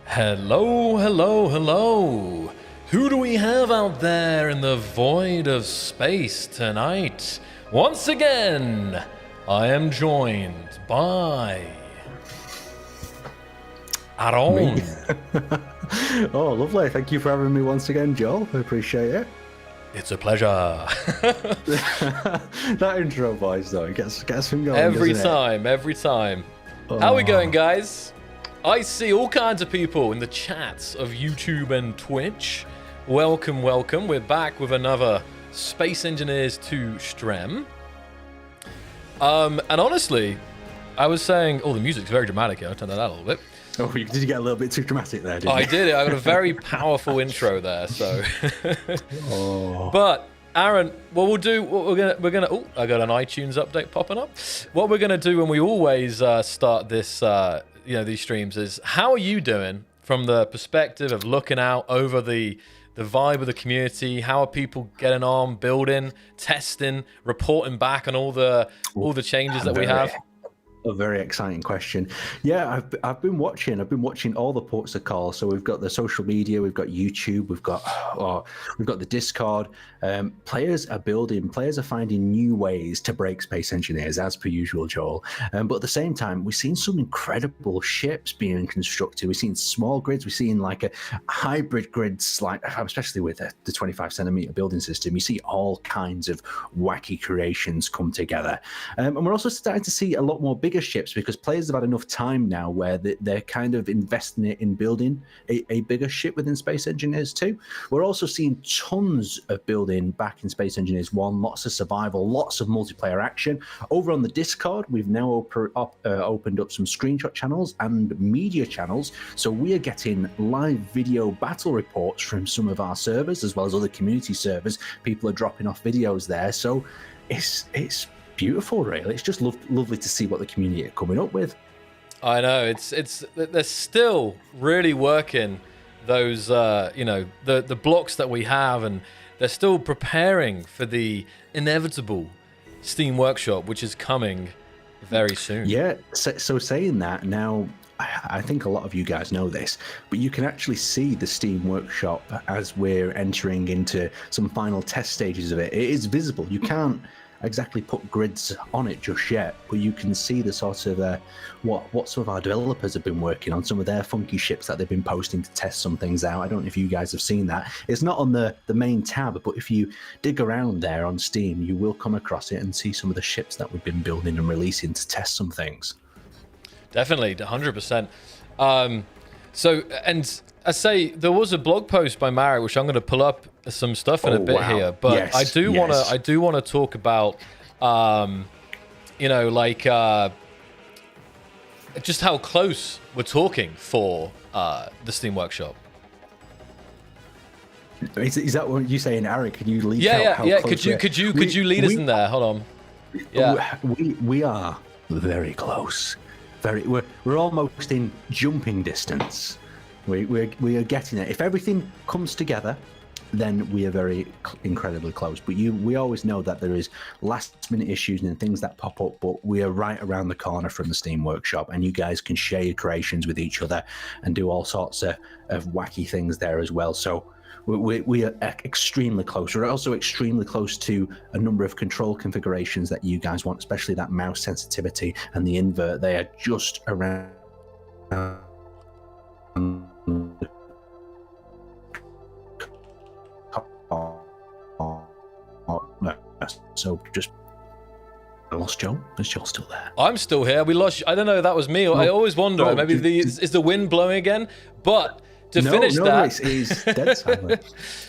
Hello, hello, hello. Who do we have out there in the void of space tonight? Once again, I am joined by Aaron. Me? Oh, lovely. Thank you for having me once again, Joel. I appreciate it. It's a pleasure. That intro voice, though, gets him going, Every doesn't time, every time. How are we going, guys? I see all kinds of people in the chats of YouTube and Twitch. Welcome, welcome. We're back with another Space Engineers 2 stream. And honestly, I was saying, oh, the music's very dramatic here. I'll turn that out a little bit. Oh, did you get a little bit too dramatic there, didn't you? I did. I got a very powerful intro there, so. Oh. But Aaron, what we'll do, we're gonna. Oh, I got an iTunes update popping up. What we're gonna do when we always start this, these streams is, how are you doing from the perspective of looking out over the vibe of the community? How are people getting on, building, testing, reporting back on all the changes that we have? A very exciting question. Yeah, I've been watching all the ports of call. So we've got the social media, we've got YouTube, we've got the Discord. Players are building, players are finding new ways to break Space Engineers, as per usual, Joel. But at the same time, we've seen some incredible ships being constructed. We've seen small grids, we've seen like a hybrid grids, like especially with the 25 centimeter building system. You see all kinds of wacky creations come together, and we're also starting to see a lot more bigger ships, because players have had enough time now where they're kind of investing it in building a bigger ship within Space Engineers 2. We're also seeing tons of building back in Space Engineers 1, lots of survival, lots of multiplayer action. Over on the Discord, we've now opened up some screenshot channels and media channels, so we are getting live video battle reports from some of our servers as well as other community servers. People are dropping off videos there, so it's beautiful, really. It's just lovely to see what the community are coming up with. I know, they're still really working those the blocks that we have, and they're still preparing for the inevitable Steam Workshop, which is coming very soon. Yeah, so saying that, now I think a lot of you guys know this, but you can actually see the Steam Workshop as we're entering into some final test stages of it. It is visible. You can't exactly put grids on it just yet, but you can see the sort of what some of our developers have been working on, some of their funky ships that they've been posting to test some things out. I don't know if you guys have seen that. It's not on the main tab, but if you dig around there on Steam, you will come across it and see some of the ships that we've been building and releasing to test some things. Definitely, 100%. So, and I say there was a blog post by Mary, which I'm going to pull up some stuff in a bit here, but yes, I do want to talk about, just how close we're talking for the Steam Workshop. Is that what you're saying, Eric? Can you lead? Yeah. Could you lead us in there? Hold on. Yeah, we are very close. We're almost in jumping distance. We are getting it. If everything comes together, then we are very incredibly close. But we always know that there is last minute issues and things that pop up, but we are right around the corner from the Steam Workshop, and you guys can share your creations with each other and do all sorts of wacky things there as well. So we are extremely close. We're also extremely close to a number of control configurations that you guys want, especially that mouse sensitivity and the invert. They are just around. So just I lost Joel. Is Joel still there? I'm still here. We lost. I don't know. That was me. I always wonder. Maybe is the wind blowing again? But to finish that, it is dead silent.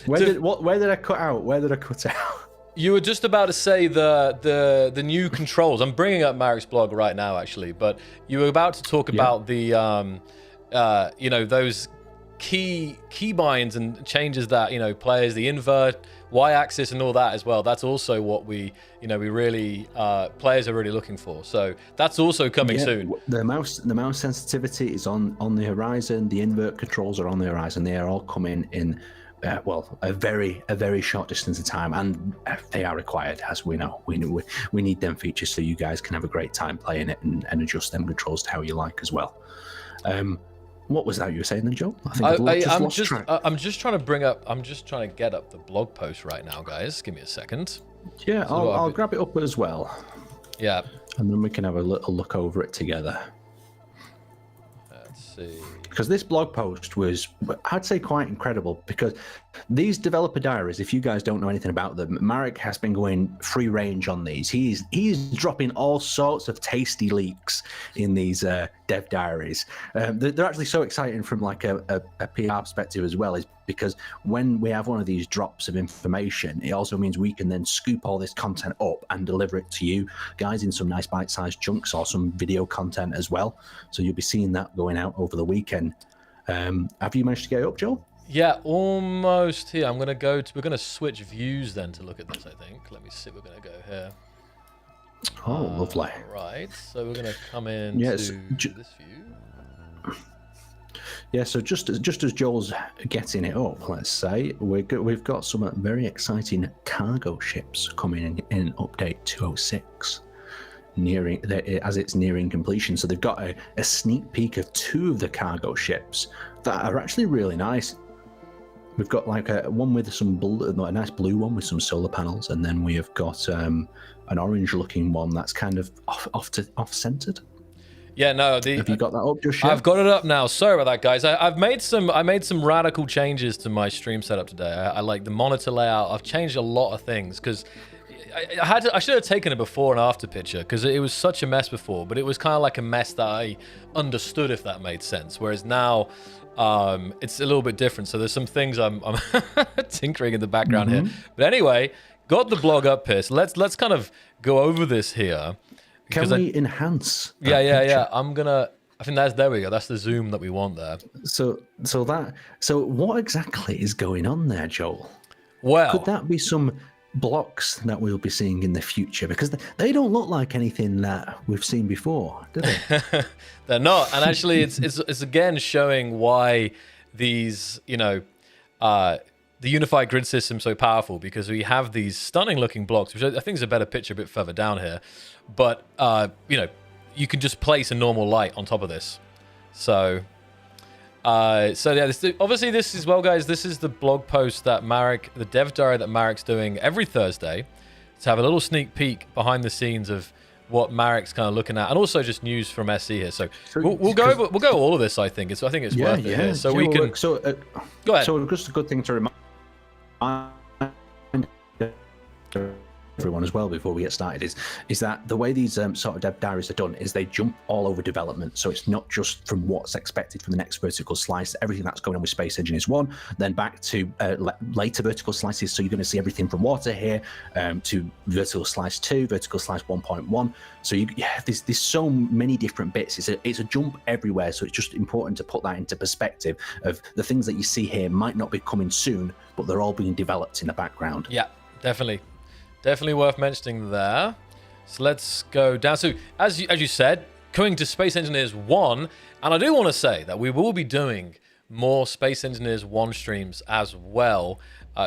Where did I cut out? Where did I cut out? You were just about to say the new controls. I'm bringing up Marek's blog right now, actually. But you were about to talk about the those key binds and changes that players, the invert, y-axis, and all that as well. That's also what we really players are really looking for. So that's also coming soon. The mouse sensitivity is on the horizon. The invert controls are on the horizon. They are all coming in a very short distance of time, and they are required, as we know. We need them features so you guys can have a great time playing it and adjust them controls to how you like as well. what was that you were saying then, Joel? I think I've lost track. I'm just trying to get up the blog post right now, guys. Give me a second. Yeah, so I'll grab it up as well. Yeah. And then we can have a little look over it together. Let's see. Because this blog post was, I'd say, quite incredible, because these developer diaries, if you guys don't know anything about them, Marek has been going free range on these. He's dropping all sorts of tasty leaks in these dev diaries. They're actually so exciting from like a PR perspective as well, is because when we have one of these drops of information, it also means we can then scoop all this content up and deliver it to you guys in some nice bite-sized chunks or some video content as well. So you'll be seeing that going out over the weekend. Have you managed to get it up, Joel? Yeah, almost here. We're going to switch views then to look at this, I think. Let me see. We're going to go here. Oh, lovely. Right. So we're going to come in to this view. Yeah, so just as Joel's getting it up, let's say, we've got some very exciting cargo ships coming in update 206. As it's nearing completion. So they've got a sneak peek of 2 of the cargo ships that are actually really nice. We've got like one with some a nice blue one with some solar panels, and then we have got an orange looking one that's kind of off centered. Yeah, no. Have you got that up just yet? I've got it up now. Sorry about that, guys. I made some radical changes to my stream setup today. I like the monitor layout. I've changed a lot of things because I should have taken a before and after picture, because it was such a mess before, but it was kind of like a mess that I understood, if that made sense. Whereas now, it's a little bit different. So there's some things I'm tinkering in the background here. But anyway, got the blog up here. So let's kind of go over this here. Can we enhance? Yeah. I think there we go. That's the zoom that we want there. So what exactly is going on there, Joel? Well, could that be some blocks that we'll be seeing in the future? Because they don't look like anything that we've seen before, do they? They're not. And actually, it's again showing why these, the unified grid system is so powerful, because we have these stunning looking blocks, which I think is a better picture a bit further down here. But, you can just place a normal light on top of this. So yeah, obviously this is, well, guys, this is the blog post that Marek, the dev diary that Marek's doing every Thursday, to have a little sneak peek behind the scenes of what Marek's kind of looking at, and also just news from SC here. So we'll go over all of this. I think it's worth it here. So we can. Go ahead. So just a good thing to remind everyone as well before we get started is that the way these sort of dev diaries are done is they jump all over development. So it's not just from what's expected from the next vertical slice, everything that's going on with Space Engineers 1, then back to later vertical slices. So you're going to see everything from water here to vertical slice 2, vertical slice 1.1. So there's so many different bits. It's a jump everywhere. So it's just important to put that into perspective of the things that you see here might not be coming soon, but they're all being developed in the background. Yeah, definitely. Definitely worth mentioning there. So let's go down. So as you said, coming to Space Engineers 1, and I do want to say that we will be doing more Space Engineers 1 streams as well.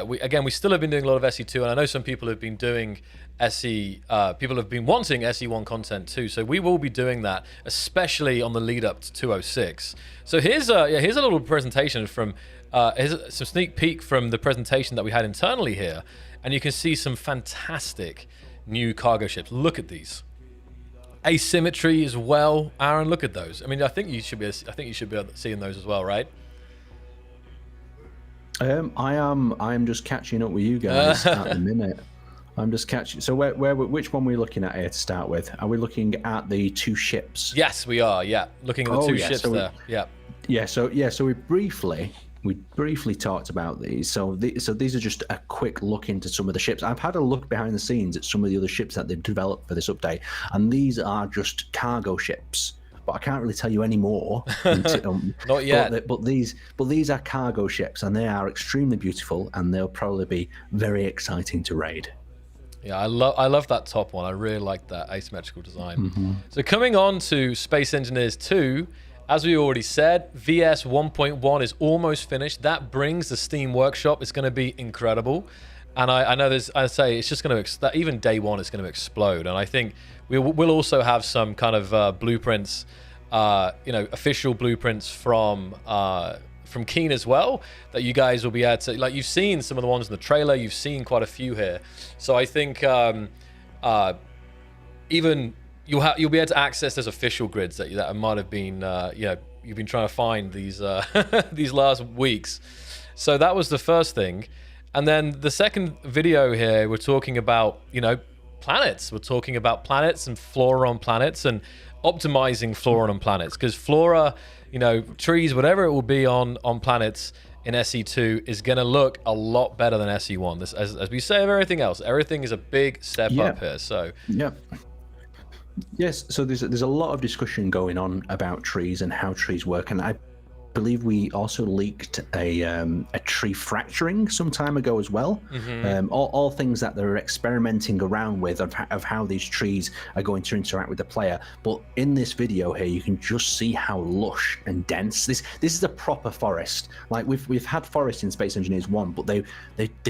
We still have been doing a lot of SE2, and I know some people have been doing people have been wanting SE1 content too. So we will be doing that, especially on the lead up to 206. So here's a little presentation from, here's some sneak peek from the presentation that we had internally here. And you can see some fantastic new cargo ships. Look at these. Asymmetry as well. Aaron, look at those. I mean, I think you should be seeing those as well, right? I am just catching up with you guys at the minute. I'm just catching. So which one are we looking at here to start with? Are we looking at the 2 ships? Yes, we are. Yeah, looking at the 2 ships there. Yeah. So we briefly talked about these. So these are just a quick look into some of the ships. I've had a look behind the scenes at some of the other ships that they've developed for this update, and these are just cargo ships. But I can't really tell you any more. Not yet. But these are cargo ships, and they are extremely beautiful, and they'll probably be very exciting to raid. Yeah, I love that top one. I really like that asymmetrical design. So coming on to Space Engineers 2. As we already said, VS 1.1 is almost finished. That brings the Steam Workshop. It's going to be incredible. And I know it's just going to, even day one, it's going to explode. And I think we'll also have some kind of blueprints official blueprints from Keen as well, that you guys will be able to, like, you've seen some of the ones in the trailer, you've seen quite a few here. So I think even you'll be able to access those official grids that might have been you've been trying to find these these last weeks. So that was the first thing. And then the second video here, we're talking about, planets. We're talking about planets and flora on planets and optimizing flora on planets, because flora, trees, whatever it will be on planets in SE2 is going to look a lot better than SE1. This, as we say of everything else, everything is a big step up here. So yes, so there's a lot of discussion going on about trees and how trees work, and I believe we also leaked a tree fracturing some time ago as well. All things that they're experimenting around with of how these trees are going to interact with the player. But in this video here, you can just see how lush and dense this is a proper forest. Like we've had forests in Space Engineers 1, but they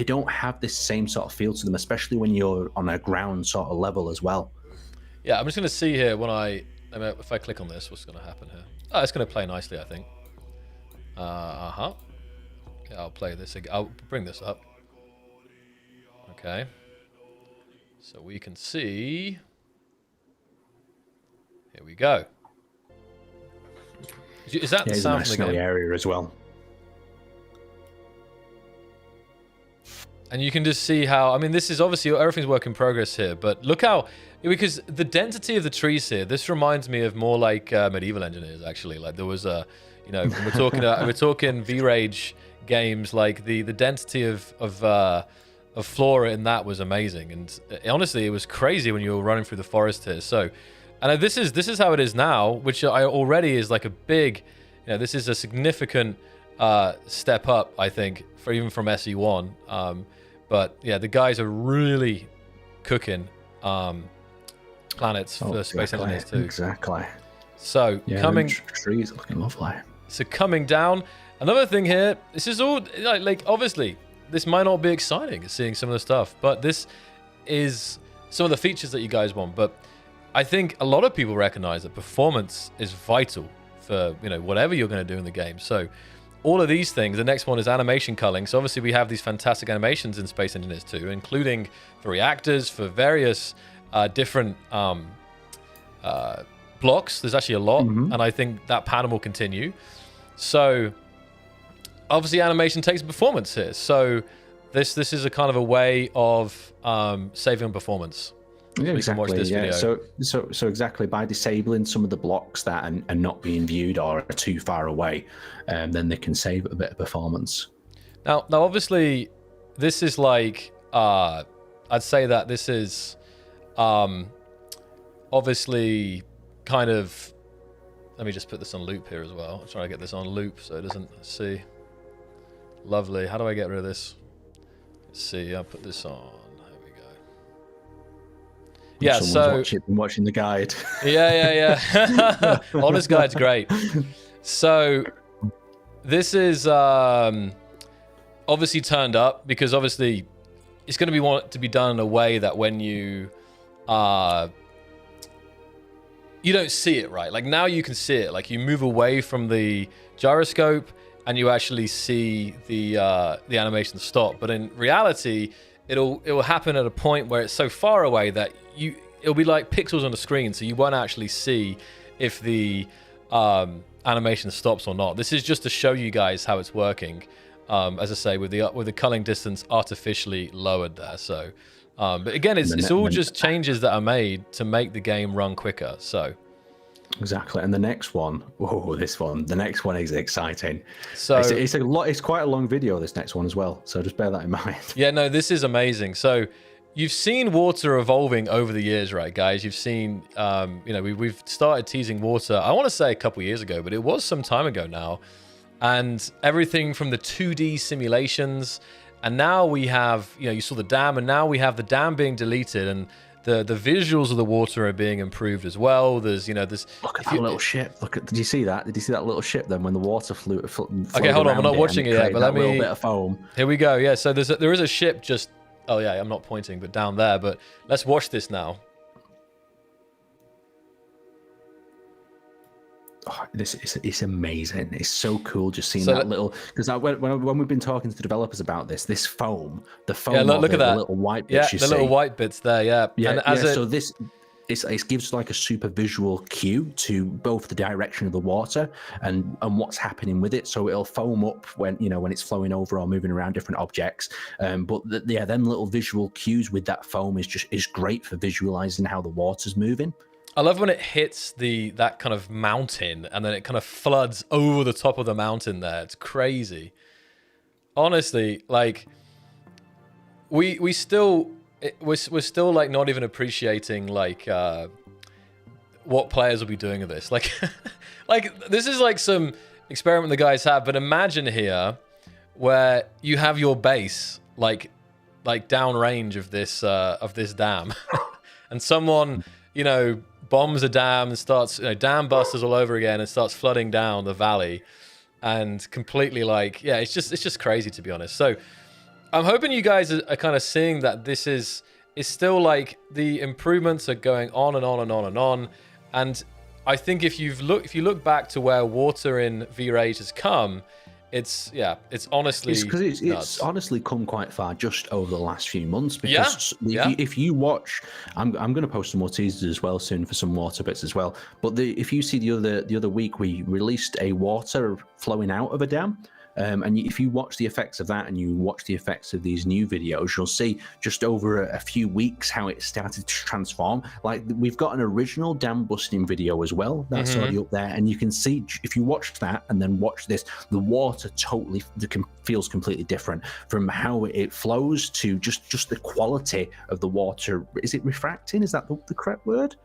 don't have this same sort of feel to them, especially when you're on a ground sort of level as well. Yeah, I'm just going to see here if I click on this, what's going to happen here. Oh, it's going to play nicely, I think. Yeah, I'll play this again. I'll bring this up. Okay. So we can see. Here we go. Is that the sound nice from the game? snowy area as well. And you can just see how, this is obviously, everything's work in progress here, but look how, because the density of the trees here, this reminds me of more like medieval engineers, actually. Like there was a, we're talking V-Rage games, like the density of flora in that was amazing. And honestly, it was crazy when you were running through the forest here. So, and this is how it is now, which I already is like a big, this is a significant step up, I think, even from SE1. But yeah, the guys are really cooking planets for Space Engineers 2. Exactly. So trees looking lovely. So coming down, another thing here. This is all like obviously this might not be exciting seeing some of the stuff, but this is some of the features that you guys want. But I think a lot of people recognize that performance is vital for whatever you're going to do in the game. So all of these things. The next one is animation culling. So obviously we have these fantastic animations in Space Engineers 2, including for reactors, for various different blocks. There's actually a lot, and I think that pattern will continue. So obviously animation takes performance here. So this is a kind of a way of saving on performance. Yeah, exactly. Yeah. So exactly, by disabling some of the blocks that are not being viewed or are too far away, then they can save a bit of performance. Now obviously, this is like I'd say that this is obviously kind of. Let me just put this on loop here as well. I'm trying to get this on loop so it doesn't see. Lovely. How do I get rid of this? Let's see. I'll put this on. Yeah, been watching the guide. Yeah. Honest Guide's great. So this is obviously turned up because obviously it's going to want to be done in a way that when you don't see it, right? Like now you can see it. Like you move away from the gyroscope and you actually see the animation stop. But in reality, it will happen at a point where it's so far away that it'll be like pixels on the screen, so you won't actually see if the animation stops or not. This is just to show you guys how it's working. As I say, with the culling distance artificially lowered there. So, but again, it's all just changes that are made to make the game run quicker. So. Exactly, and the next one, the next one is exciting. So it's quite a long video, this next one as well. So just bear that in mind. Yeah, no, this is amazing. So you've seen water evolving over the years, right, guys? You've seen, we've started teasing water. I want to say a couple years ago, but it was some time ago now. And everything from the 2D simulations, and now we have, you saw the dam, and now we have the dam being deleted, and the visuals of the water are being improved as well. There's, this. Look at that little ship. Did you see that? Did you see that little ship then when the water flew? Okay, hold on. I'm not watching it yet, but let me. Little bit of foam. Here we go. Yeah. So there is a ship just. Oh yeah, I'm not pointing, but down there. But let's watch this now. this is it's amazing. It's so cool just seeing So that little, because when we've been talking to the developers about this foam, the foam, yeah, look at the that. little white Yeah, bits you the see. little white bits there. Yeah, Yeah, and as yeah. So this it gives like a super visual cue to both the direction of the water and what's happening with it. So it'll foam up when when it's flowing over or moving around different objects. But then little visual cues with that foam is great for visualizing how the water's moving. I love when it hits that kind of mountain and then it kind of floods over the top of the mountain there. It's crazy. Honestly, like we're still like not even appreciating like what players will be doing with this. Like like this is like some experiment the guys have, but imagine here where you have your base like downrange of this dam and someone bombs a dam and starts, dam busters all over again and starts flooding down the valley, and completely like, yeah, it's just crazy, to be honest. So I'm hoping you guys are kind of seeing that this is still like the improvements are going on and on and on and on. And I think if you look back to where water in V-Rage has come, it's honestly it's honestly come quite far just over the last few months, because if you watch, I'm going to post some more teasers as well soon for some water bits as well, but if you see the other week we released a water flowing out of a dam, and if you watch the effects of that and you watch the effects of these new videos, you'll see just over a few weeks how it started to transform. Like, we've got an original dam busting video as well that's already up there, and you can see, if you watch that and then watch this, the water totally feels completely different from how it flows to just the quality of the water. Is it refracting? Is that the correct word?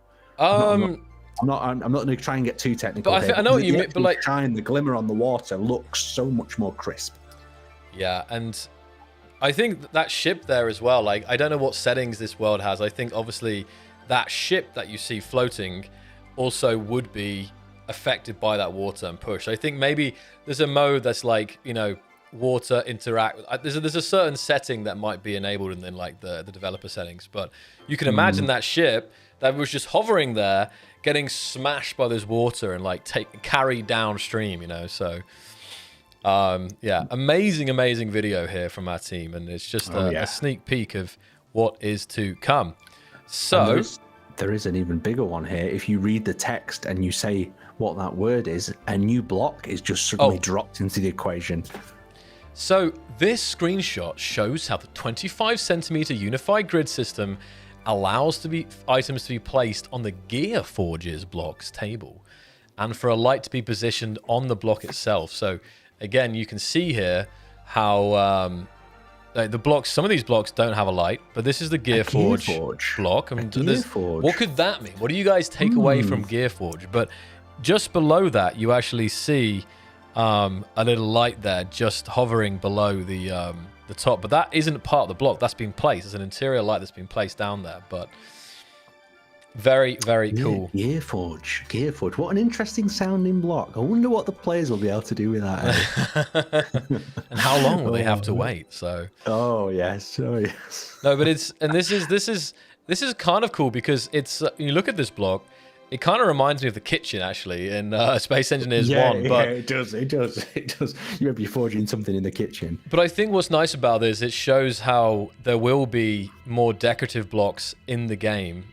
I'm not going to try and get too technical. But I know what you mean. But like, the glimmer on the water looks so much more crisp. Yeah, and I think that ship there as well. Like, I don't know what settings this world has. I think obviously that ship that you see floating also would be affected by that water and push. I think maybe there's a mode that's like, water interact. There's a certain setting that might be enabled in like the developer settings. But you can imagine that ship that was just hovering there, getting smashed by this water and like carried downstream, So, amazing video here from our team, and it's just a sneak peek of what is to come. So there is an even bigger one here. If you read the text and you say what that word is, a new block is just suddenly dropped into the equation. So this screenshot shows how the 25 centimeter unified grid system allows items to be placed on the Gear Forge's blocks table, and for a light to be positioned on the block itself. So again, you can see here how the blocks, some of these blocks don't have a light, but this is the Gear Forge block. What could that mean? What do you guys take away from Gear Forge? But just below that, you actually see a little light there just hovering below the top, but that isn't part of the block. That's been placed. There's an interior light that's been placed down there, but very cool. Gear Forge. What an interesting sounding block. I wonder what the players will be able to do with that. And how long will they have to wait? So. Oh yes. No, but this is kind of cool, because it's you look at this block. It kind of reminds me of the kitchen, actually, in Space Engineers 1. But it does. You might be forging something in the kitchen. But I think what's nice about this, it shows how there will be more decorative blocks in the game.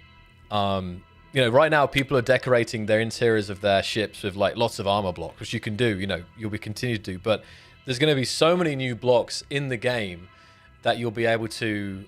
Right now people are decorating their interiors of their ships with like lots of armor blocks, which you can do. You'll be continued to do. But there's going to be so many new blocks in the game that you'll be able to.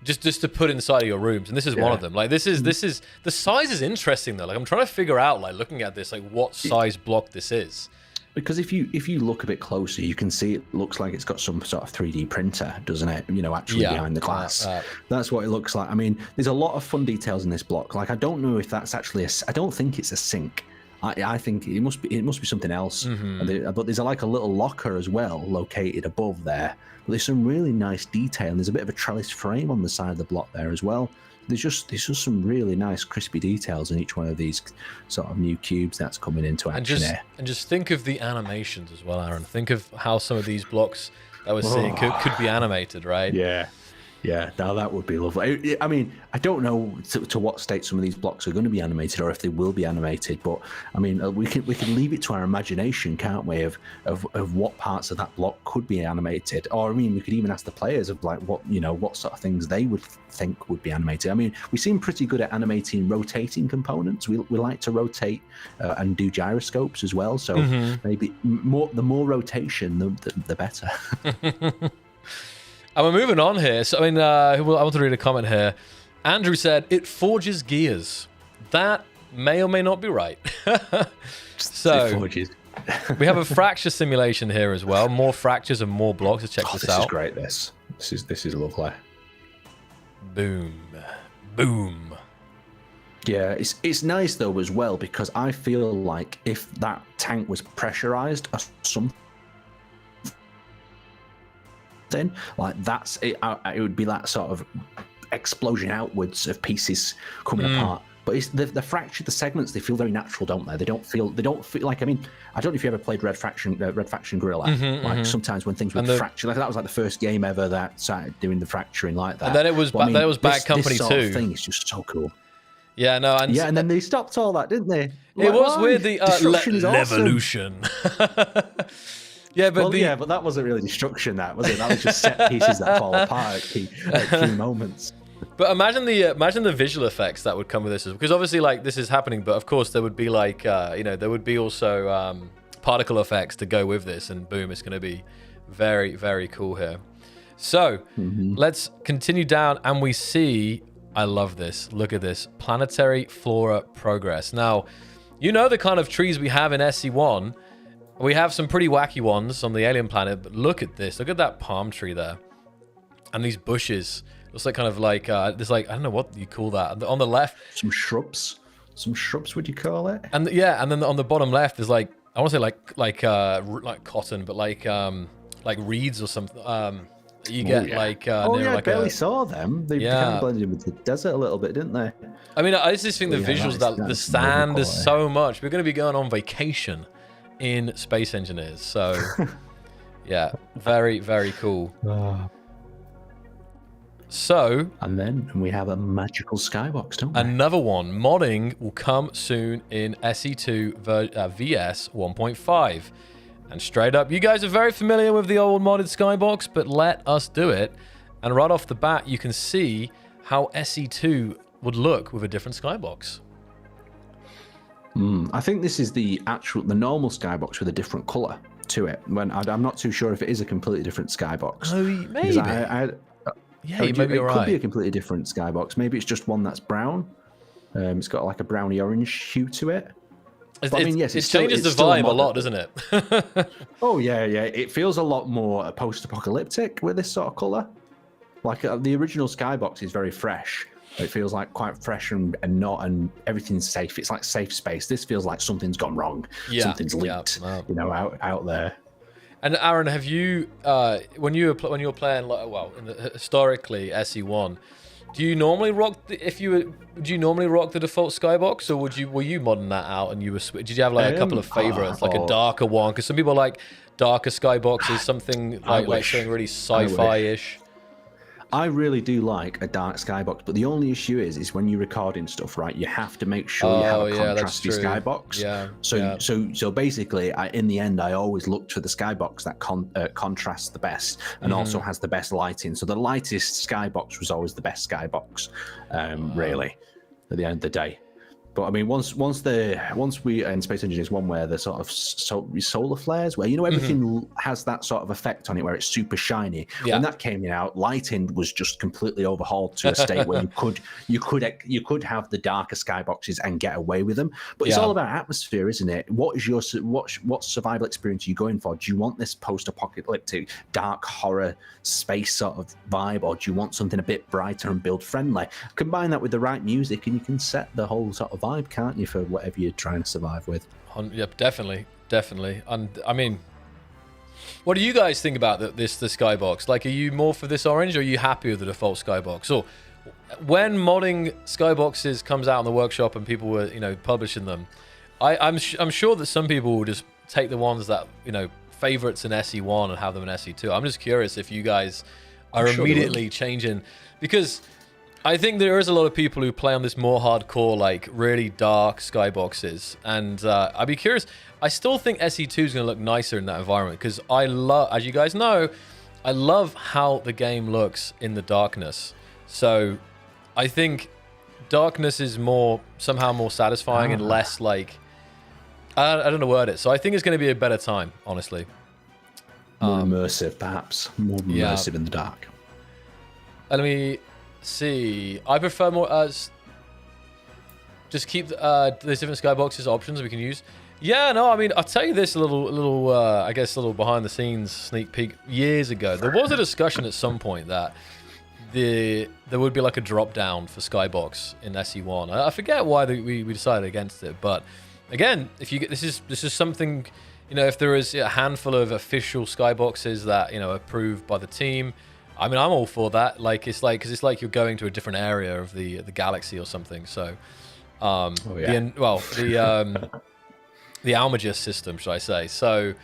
Just to put inside of your rooms, and this is one of them. Like this is the size is interesting though. Like, I'm trying to figure out, like, looking at this, like, what size block this is. Because if you look a bit closer, you can see it looks like it's got some sort of 3D printer, doesn't it? Actually behind the glass. That's what it looks like. I mean, there's a lot of fun details in this block. Like, I don't know if that's actually I don't think it's a sink. I think it must be something else. But there's like a little locker as well located above there. But there's some really nice detail, and there's a bit of a trellis frame on the side of the block there as well. There's just some really nice crispy details in each one of these sort of new cubes that's coming into action here. And just think of the animations as well, Aaron. Think of how some of these blocks that we're seeing could be animated, right? Yeah. Yeah, now that would be lovely. I mean, I don't know to what state some of these blocks are going to be animated, or if they will be animated. But I mean, we can leave it to our imagination, can't we? Of what parts of that block could be animated, or I mean, we could even ask the players of like what sort of things they would think would be animated. I mean, we seem pretty good at animating rotating components. We like to rotate and do gyroscopes as well. So maybe the more rotation, the better. And we're moving on here. So, I mean, I want to read a comment here. Andrew said, it forges gears. That may or may not be right. So, we have a fracture simulation here as well. More fractures and more blocks. Let's check this out. This is great, this is lovely. Boom. Boom. Yeah, it's nice, though, as well, because I feel like if that tank was pressurized or something, like that's it would be that sort of explosion outwards of pieces coming apart. But it's the fracture, the segments, they feel very natural, don't they? They don't feel like, I mean, I don't know if you ever played Red Faction Guerrilla. Sometimes when things would fracture, like that was like the first game ever that started doing the fracturing like that. And then it was Bad Company this 2. Sort of thing is just so cool. Yeah, no, and then they stopped all that, didn't they? It was weird. The destruction is Levolution. Yeah, but but that wasn't really destruction, that was it? That was just set pieces that fall apart at key moments. But imagine the visual effects that would come with this, because obviously, like, this is happening, but of course there would be like there would be also particle effects to go with this, and boom, it's going to be very, very cool here. So let's continue down, and we see, I love this. Look at this, planetary flora progress. Now, you know the kind of trees we have in SC1. We have some pretty wacky ones on the alien planet, but look at this. Look at that palm tree there. And these bushes. Looks like kind of like, there's like, I don't know what you call that. On the left. Some shrubs, would you call it? And and then on the bottom left is like, I want to say like cotton, but like reeds or something. You get like... I barely saw them. They kind of blended in with the desert a little bit, didn't they? I mean, I just think the visuals, the sand is so much. We're going to be going on vacation in Space Engineers, so yeah, very, very cool. So, and then we have a magical skybox, don't we? Another one. Modding will come soon in SE2 VS 1.5. And straight up, you guys are very familiar with the old modded skybox, but let us do it. And right off the bat, you can see how SE2 would look with a different skybox. I think this is the normal skybox with a different color to it. I'm not too sure if it is a completely different skybox. Oh, maybe. Maybe you're right. It could be a completely different skybox. Maybe it's just one that's brown. It's got like a browny orange hue to it. It changes the vibe a lot, doesn't it? Oh yeah. It feels a lot more post-apocalyptic with this sort of color. Like the original skybox is very fresh. It feels like quite fresh and everything's safe. It's like safe space. This feels like something's gone wrong. Something's leaked. Out there. And Aaron, have you when you were playing historically SE1, do you normally rock the default skybox, or were you modding that out and did you have like a couple of favorites, like a darker one? Because some people like darker skyboxes, something like something really sci-fi-ish. I really do like a dark skybox, but the only issue is when you're recording stuff, right? You have to make sure you have a contrasty skybox. So basically, in the end, I always looked for the skybox that contrasts the best and also has the best lighting. So the lightest skybox was always the best skybox, really, at the end of the day. But I mean, once we in Space Engineers 1, where the sort of solar flares, where everything has that sort of effect on it, where it's super shiny. When that came out, lighting was just completely overhauled to a state where you could have the darker skyboxes and get away with them. But it's all about atmosphere, isn't it? What survival experience are you going for? Do you want this post-apocalyptic dark horror space sort of vibe, or do you want something a bit brighter and build friendly? Combine that with the right music, and you can set the whole sort of vibe, can't you, for whatever you're trying to survive with? Yep, definitely. And I mean, what do you guys think about the skybox? Like, are you more for this orange, or are you happy with the default skybox? Or when modding skyboxes comes out in the workshop and people were publishing them, I'm sure that some people will just take the ones that favorites in SE1 and have them in SE2. I'm just curious if you guys are immediately changing, because I think there is a lot of people who play on this more hardcore, like really dark skyboxes, and I'd be curious. I still think SE2 is going to look nicer in that environment, because I love, as you guys know, I love how the game looks in the darkness. So I think darkness is somehow more satisfying and less like, I don't know word it. So I think it's going to be a better time, honestly. More immersive, perhaps. More immersive in the dark. Let me see. I prefer more just keep the different skyboxes options we can use. Yeah, no, I mean, I'll tell you this I guess a little behind the scenes sneak peek. Years ago, there was a discussion at some point that there would be like a drop down for Skybox in SE1. I forget why we decided against it, but again, if you get this is something, you know, if there is a handful of official Skyboxes that, you know, approved by the team, I mean, I'm all for that. Like, it's like, because it's like you're going to a different area of the galaxy or something. So, the Almagist system, should I say? So,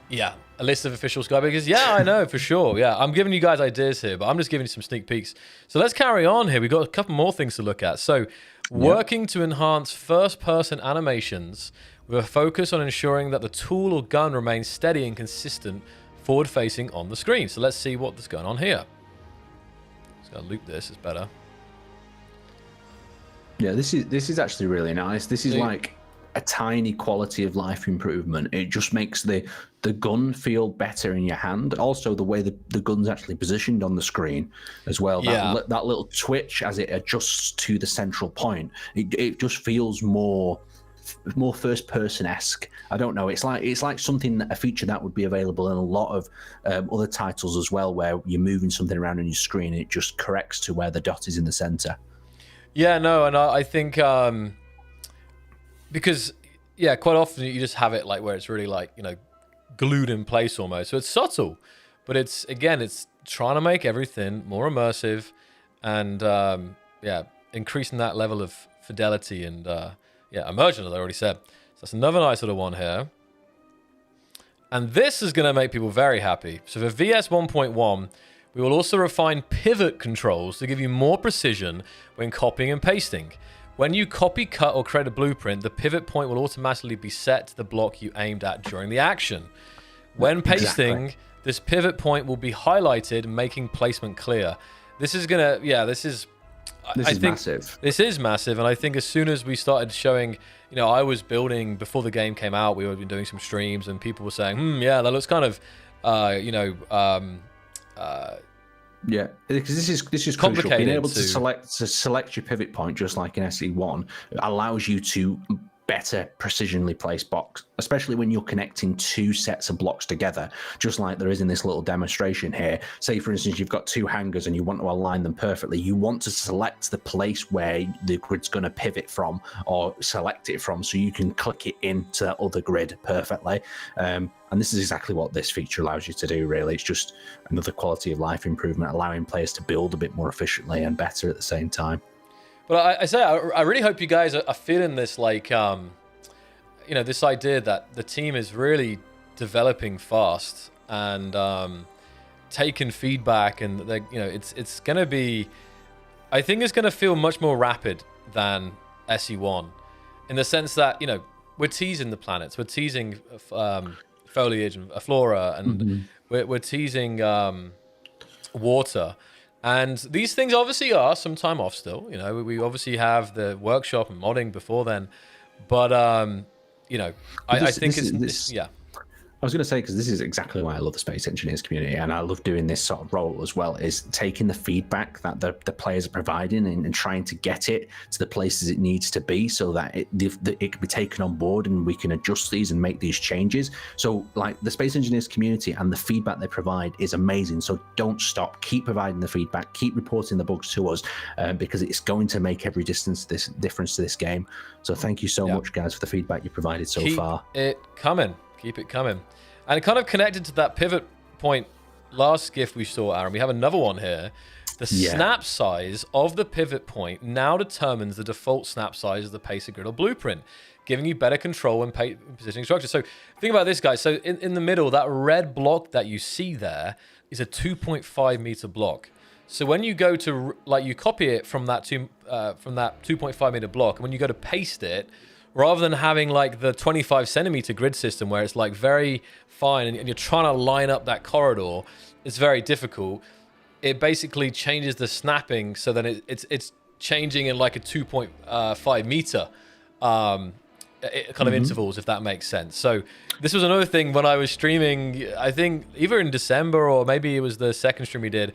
yeah, a list of official Skyboxes. Yeah, I know for sure. Yeah, I'm giving you guys ideas here, but I'm just giving you some sneak peeks. So let's carry on here. We've got a couple more things to look at. So, working to enhance first-person animations with a focus on ensuring that the tool or gun remains steady and consistent forward-facing on the screen. So let's see what's going on here. Just gotta loop this. It's better. Yeah, this is actually really nice. This is like a tiny quality of life improvement. It just makes the gun feel better in your hand. Also, the way the gun's actually positioned on the screen as well. That little twitch as it adjusts to the central point. It just feels more first person esque. I don't know. It's like something, a feature that would be available in a lot of other titles as well, where you're moving something around on your screen and it just corrects to where the dot is in the center. Yeah, no, and I think because quite often you just have it like where it's really like, you know, glued in place almost. So it's subtle, but it's trying to make everything more immersive and increasing that level of fidelity and immersion, as I already said. So that's another nice little one here. And this is going to make people very happy. So for VS 1.1, we will also refine pivot controls to give you more precision when copying and pasting. When you copy, cut, or create a blueprint, the pivot point will automatically be set to the block you aimed at during the action. When pasting, this pivot point will be highlighted, making placement clear. This is gonna, this is massive. This is massive, and I think as soon as we started showing, you know, I was building before the game came out. We were doing some streams, and people were saying, that looks kind of, because this is crucial. Being able to select your pivot point, just like in SE1, allows you to better precisionally place blocks, especially when you're connecting two sets of blocks together, just like there is in this little demonstration here. Say, for instance, you've got two hangars and you want to align them perfectly. You want to select the place where the grid's going to pivot from or select it from, so you can click it into that other grid perfectly. And this is exactly what this feature allows you to do, really. It's just another quality of life improvement, allowing players to build a bit more efficiently and better at the same time. But I really hope you guys are feeling this, like, this idea that the team is really developing fast and taking feedback, and it's going to be, I think it's going to feel much more rapid than SE1, in the sense that, you know, we're teasing the planets, we're teasing foliage and flora, and we're teasing water. And these things obviously are some time off still. You know, we obviously have the workshop and modding before then. But, I think it's. I was going to say, because this is exactly why I love the Space Engineers community, and I love doing this sort of role as well, is taking the feedback that the players are providing and trying to get it to the places it needs to be, so that it can be taken on board and we can adjust these and make these changes. So, like, the Space Engineers community and the feedback they provide is amazing. So don't stop. Keep providing the feedback. Keep reporting the bugs to us, because it's going to make every difference to this game. So thank you so much, guys, for the feedback you provided so far. Keep it coming. Keep it coming. And kind of connected to that pivot point last GIF we saw, Aaron, we have another one here The snap size of the pivot point now determines the default snap size of the pacer grid or blueprint, giving you better control when positioning structure. So think about this, guys. So in the middle, that red block that you see there is a 2.5 meter block. So when you go to, like, you copy it from that 2.5 meter block, and when you go to paste it, rather than having like the 25 centimeter grid system where it's like very fine and you're trying to line up that corridor, it's very difficult. It basically changes the snapping so that it's changing in like a 2.5 meter kind of intervals, if that makes sense. So this was another thing when I was streaming, I think either in December or maybe it was the second stream we did.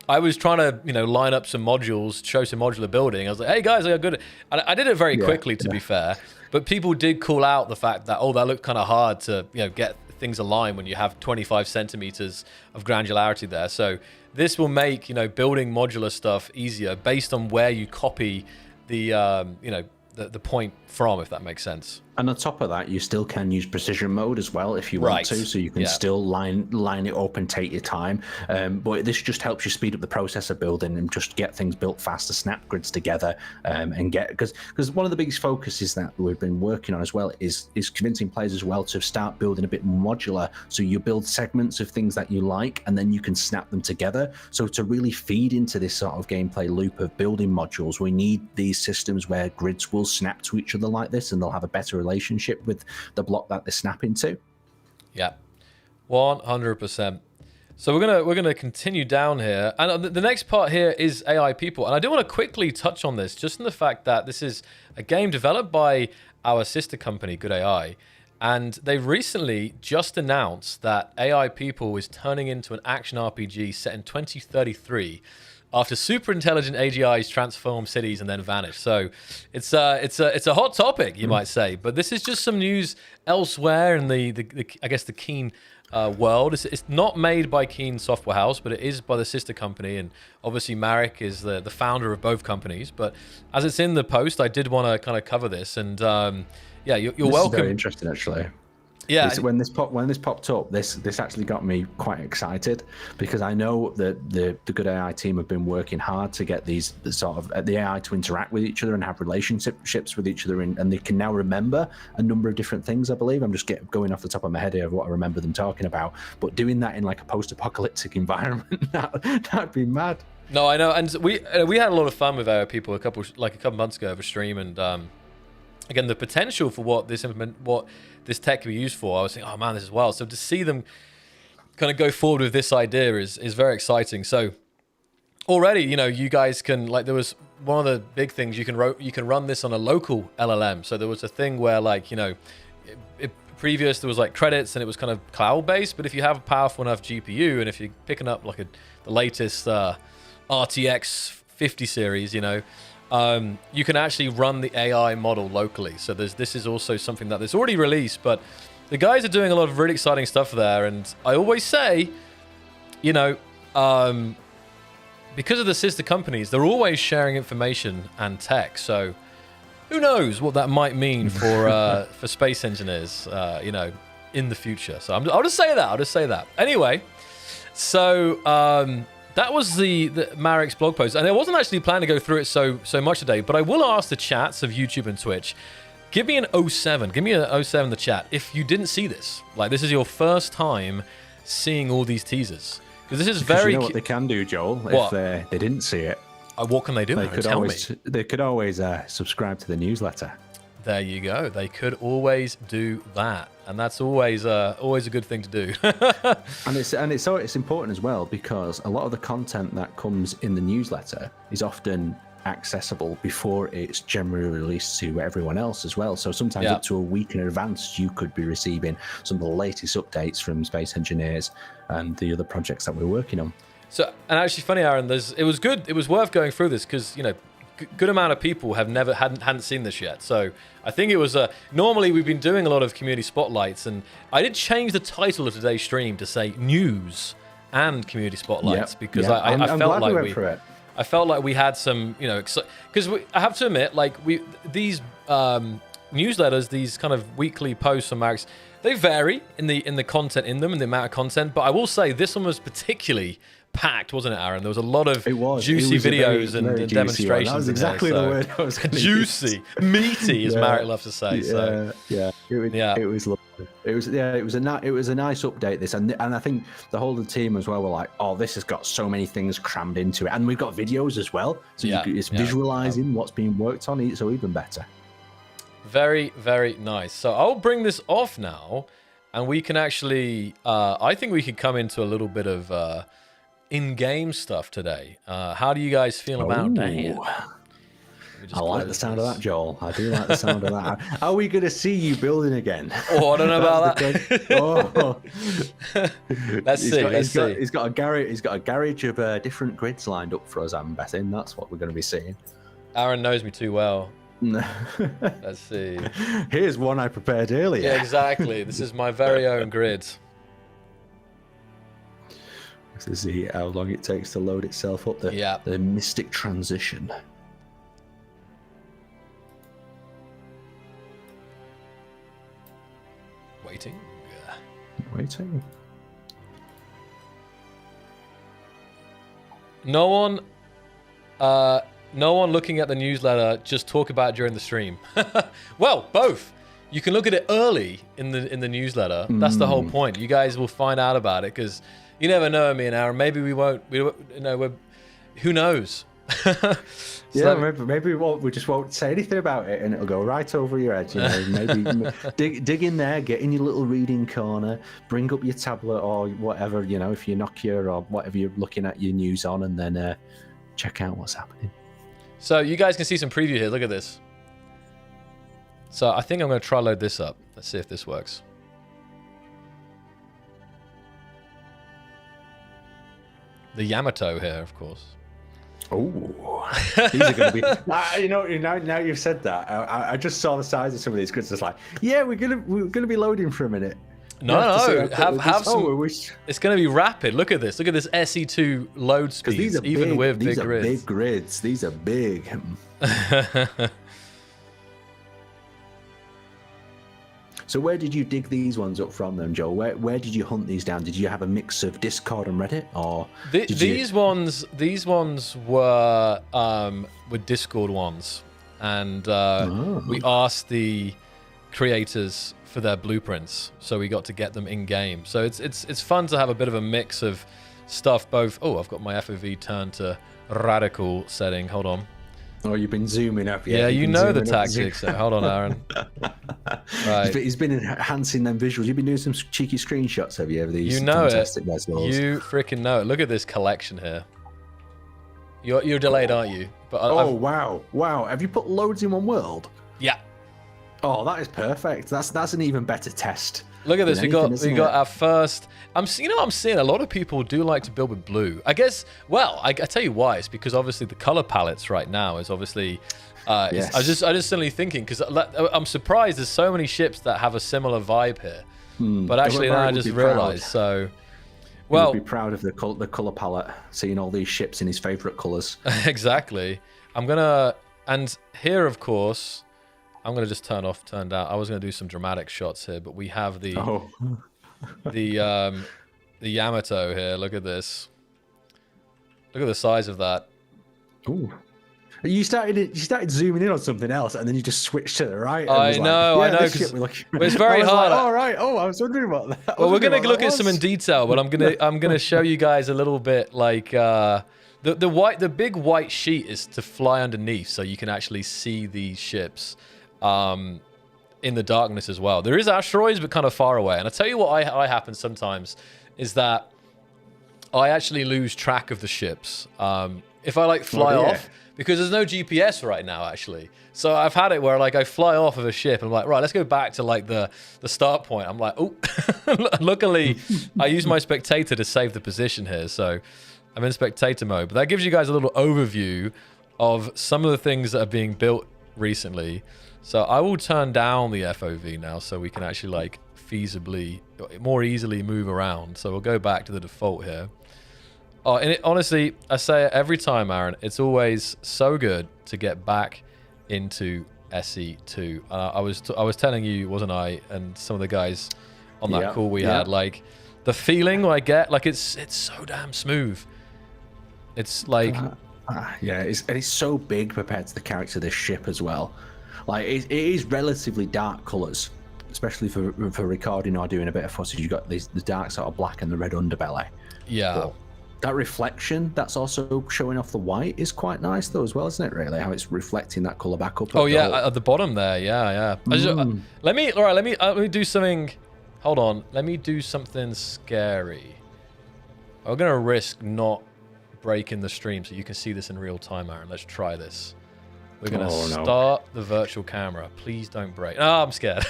I was trying to, line up some modules, show some modular building. I was like, hey guys, I got good. And I did it very quickly, to be fair. But people did call out the fact that, that looked kind of hard to, get things aligned when you have 25 centimeters of granularity there. So this will make, building modular stuff easier based on where you copy the, the point from, if that makes sense. And on top of that, you still can use precision mode as well if you want to, so you can still line it up and take your time. But this just helps you speed up the process of building and just get things built faster, snap grids together, and get, because one of the biggest focuses that we've been working on as well is convincing players as well to start building a bit more modular. So you build segments of things that you like, and then you can snap them together. So to really feed into this sort of gameplay loop of building modules, we need these systems where grids will snap to each other like this, and they'll have a better relationship with the block that they snap into. Yeah, 100%. So we're gonna continue down here, and the next part here is AI people, and I do want to quickly touch on this, just in the fact that this is a game developed by our sister company, Good AI, and they recently just announced that AI people is turning into an action RPG set in 2033. After super intelligent AGIs transform cities and then vanish. So it's a hot topic, you might say. But this is just some news elsewhere in the I guess the Keen world. It's not made by Keen Software House, but it is by the sister company. And obviously Marek is the founder of both companies. But as it's in the post, I did want to kind of cover this. And yeah, you're welcome. Is very interesting, actually. Yeah, when this popped up, this actually got me quite excited, because I know that the Good AI team have been working hard to get the AI to interact with each other and have relationships with each other, and they can now remember a number of different things. I believe I'm just going off the top of my head here of what I remember them talking about, but doing that in like a post-apocalyptic environment, that'd be mad. No, I know, and we had a lot of fun with our people a couple months ago over stream, and again, the potential for what this tech can be used for, I was thinking, oh man, this is wild. So to see them kind of go forward with this idea is very exciting. So already, you guys can, like, there was one of the big things, you can run this on a local LLM. So there was a thing where, like, previous there was like credits and it was kind of cloud based, but if you have a powerful enough GPU and if you're picking up like the latest RTX 50 series, you can actually run the AI model locally. So this is also something that's already released, but the guys are doing a lot of really exciting stuff there. And I always say, because of the sister companies, they're always sharing information and tech. So who knows what that might mean for space engineers, in the future. So I'll just say that. Anyway, so that was the Marek's blog post, and I wasn't actually planning to go through it so much today, but I will ask the chats of YouTube and Twitch, give me an 07, give me an 07 in the chat if you didn't see this. Like, this is your first time seeing all these teasers. Because this is very... You know what they can do, Joel, if they didn't see it? What can they do? They could always subscribe to the newsletter. There you go. They could always do that, and that's always a good thing to do. and it's important as well, because a lot of the content that comes in the newsletter is often accessible before it's generally released to everyone else as well. So sometimes up to a week in advance, you could be receiving some of the latest updates from Space Engineers and the other projects that we're working on. So, and actually, funny, Aaron, it was good. It was worth going through this because good amount of people hadn't seen this yet. So I think it was normally we've been doing a lot of community spotlights, and I did change the title of today's stream to say news and community spotlights because I felt like we went through it. I felt like we had some, because I have to admit, like these newsletters, these kind of weekly posts on Marek's, they vary in the content in them and the amount of content. But I will say this one was particularly packed, wasn't it, Aaron? There was a lot of juicy It was a videos very, and very demonstrations. That was exactly the word I was going to juicy, meaty, as Marek loves to say. So it was lovely. It was a nice update. This and I think the whole of the team as well were like, oh, this has got so many things crammed into it, and we've got videos as well, so it's visualizing what's being worked on, so even better. Very, very nice. So I'll bring this off now, and we can actually, I think we could come into a little bit of in-game stuff today. How do you guys feel about that? I like the sound of that, Joel. I do like the sound of that. Are we going to see you building again? Oh, I don't know about that. Let's see. He's got a garage of different grids lined up for us, I'm betting. That's what we're going to be seeing. Aaron knows me too well. Let's see. Here's one I prepared earlier. Yeah, exactly. This is my very own grid. To see how long it takes to load itself up. The mystic transition. Waiting. No one looking at the newsletter, just talk about it during the stream. Well, both. You can look at it early in the newsletter. That's the whole point. You guys will find out about it because you never know, me and Aaron. Maybe we won't. Who knows? Maybe we just won't say anything about it, and it'll go right over your head. Maybe dig in there, get in your little reading corner, bring up your tablet or whatever. If you're Nokia or whatever you're looking at your news on, and then check out what's happening. So you guys can see some preview here. Look at this. So I think I'm going to try load this up. Let's see if this works. The Yamato here, of course. Oh, these are going to be. Now you've said that, I just saw the size of some of these grids. It's like, we're gonna be loading for a minute. No. Have some. It's going to be rapid. Look at this. Look at this SE2 load speeds, even with big grids. Big grids. These are big. So where did you dig these ones up from then, Joel? Where did you hunt these down? Did you have a mix of Discord and Reddit, or these ones were Discord ones, and we asked the creators for their blueprints, so we got to get them in game. So it's fun to have a bit of a mix of stuff. Both. Oh, I've got my FOV turned to radical setting. Hold on. Oh, you've been zooming up. Yeah, you know the tactics. So hold on, Aaron. Right. He's been enhancing them visuals. You've been doing some cheeky screenshots, have you? Of these you know fantastic visuals. You freaking know it. Look at this collection here. You're delayed, aren't you? But wow! Have you put loads in one world? Yeah. Oh, that is perfect. That's an even better test. Look at this. We got our first. I'm seeing a lot of people do like to build with blue. I guess. Well, I tell you why. It's because obviously the color palettes right now is obviously. Yes. I just suddenly thinking because I'm surprised there's so many ships that have a similar vibe here. But actually now I just realized. So. Well, he'd be proud of the color palette, seeing all these ships in his favorite colors. Exactly. And here, of course. I'm going to just turn down. I was going to do some dramatic shots here, but we have the Yamato here. Look at this. Look at the size of that. Ooh. You started zooming in on something else, and then you just switched to the right. I know. But it's very hard. All right. Oh, I was wondering about that. Well, we're going to look at some in detail, but I'm gonna show you guys a little bit like the big white sheet is to fly underneath, so you can actually see these ships. In the darkness as well. There is asteroids, but kind of far away. And I tell you what I happen sometimes is that I actually lose track of the ships. If I fly off, because there's no GPS right now actually. So I've had it where I fly off of a ship and I'm like, right, let's go back to the start point. I'm like, oh, luckily I use my spectator to save the position here. So I'm in spectator mode, but that gives you guys a little overview of some of the things that are being built recently. So I will turn down the FOV now so we can actually feasibly, more easily move around. So we'll go back to the default here. Oh, and honestly, I say it every time, Aaron, it's always so good to get back into SE2. I was telling you, wasn't I, and some of the guys on that call we had, the feeling I get, it's so damn smooth. It's like yeah, it's so big compared to the character of this ship as well. Like it is relatively dark colours, especially for recording or doing a bit of footage. You've got the dark sort of black and the red underbelly. Yeah. But that reflection that's also showing off the white is quite nice though as well, isn't it? Really, how it's reflecting that colour back up. Oh yeah, at the bottom there. Yeah. Let me do something. Hold on. Let me do something scary. I'm gonna risk not breaking the stream so you can see this in real time, Aaron. Let's try this. We're gonna start the virtual camera. Please don't break. Oh, I'm scared.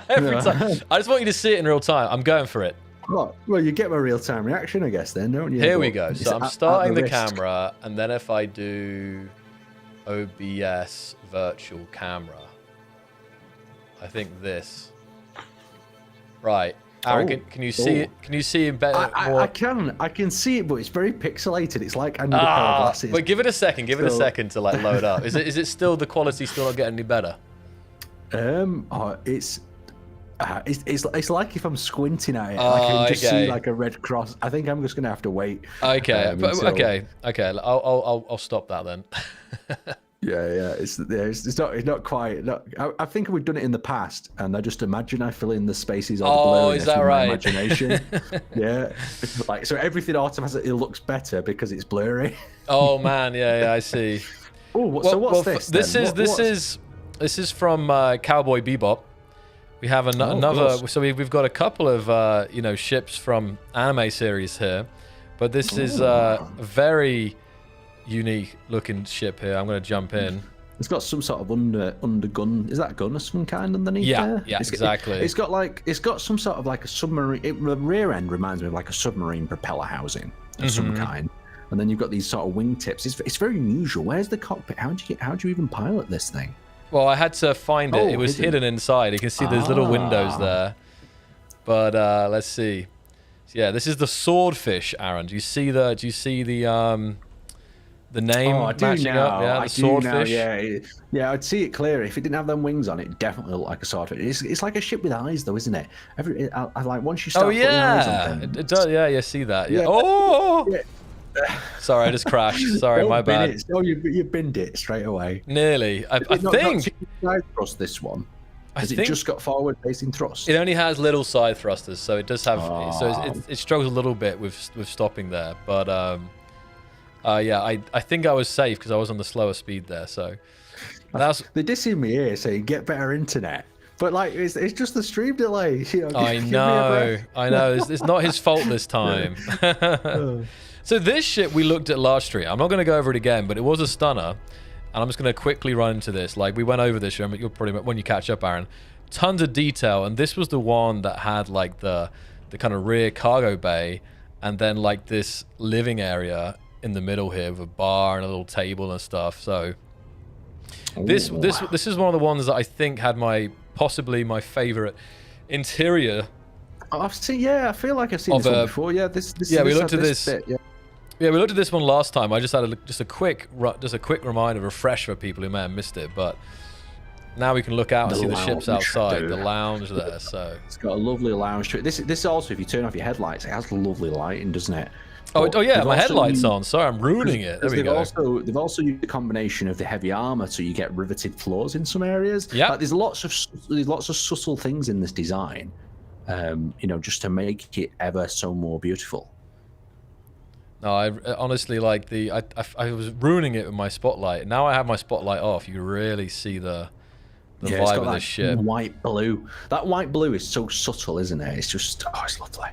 Every time. I just want you to see it in real time. I'm going for it. Well, you get my real-time reaction, I guess, then, don't you? Here we go. So I'm starting the camera, and then if I do OBS virtual camera, I think this. Right. Aaron, can you see it? Can you see it better? I can see it, but it's very pixelated. It's like I need a pair of glasses. But give it a second. Give it a second to like load up. Is it still the quality still not getting any better? It's like if I'm squinting at it, I can just see like a red cross. I think I'm just gonna have to wait. Okay, okay. I'll stop that then. Yeah. It's not quite. I think we've done it in the past, and I just imagine I fill in the spaces or the blurriness is that with right? my imagination. Yeah, like so everything automatically looks better because it's blurry. Oh man, yeah, I see. Oh, so what's this? This is from Cowboy Bebop. We have another. So we've got a couple of ships from anime series here, but this is a very unique looking ship here. I'm going to jump in. It's got some sort of under gun. Is that a gun of some kind underneath there? Yeah, exactly. It's got some sort of like a submarine. The rear end reminds me of like a submarine propeller housing of some kind. And then you've got these sort of wingtips. It's very unusual. Where's the cockpit? How do you even pilot this thing? Well, I had to find it. It was hidden inside. You can see there's little windows there. But let's see. So, yeah, this is the swordfish, Aaron. Do you see the name matching up? Yeah, the swordfish. Yeah, I'd see it clear. If it didn't have them wings on it, it'd definitely look like a swordfish. It's like a ship with eyes, though, isn't it? I like once you start putting eyes on things. It does. Yeah, you see that. Yeah. Oh. Yeah. Sorry, I just crashed. Sorry, my bad. You binned it straight away. Nearly. I think. Side thrust this one. Has it just got forward facing thrust? It only has little side thrusters, so it does have. So it struggles a little bit with stopping there, but yeah, I think I was safe because I was on the slower speed there. So they did see me here saying get better internet. But like it's just the stream delay. I know. It's not his fault this time. So this ship we looked at last stream. I'm not going to go over it again, but it was a stunner. And I'm just going to quickly run into this. Like we went over this. You'll probably when you catch up, Aaron. Tons of detail, and this was the one that had like the kind of rear cargo bay, and then like this living area in the middle here with a bar and a little table and stuff. So this is one of the ones that I think had possibly my favorite interior. I've seen. Yeah, I feel like I've seen this one before. Yeah, we looked at this. Yeah, we looked at this one last time. I just had a quick reminder, refresh for people who may have missed it. But now we can look out and see the ships outside, the lounge there. So it's got a lovely lounge to it. This also, if you turn off your headlights, it has lovely lighting, doesn't it? Oh yeah, my headlights on. Sorry, I'm ruining it. There we go. They've also used a combination of the heavy armor, so you get riveted floors in some areas. Yeah, like, there's lots of subtle things in this design, just to make it ever so more beautiful. No, I honestly like I was ruining it with my spotlight. Now I have my spotlight off. You can really see the vibe of this ship. White blue. That white blue is so subtle, isn't it? It's just it's lovely.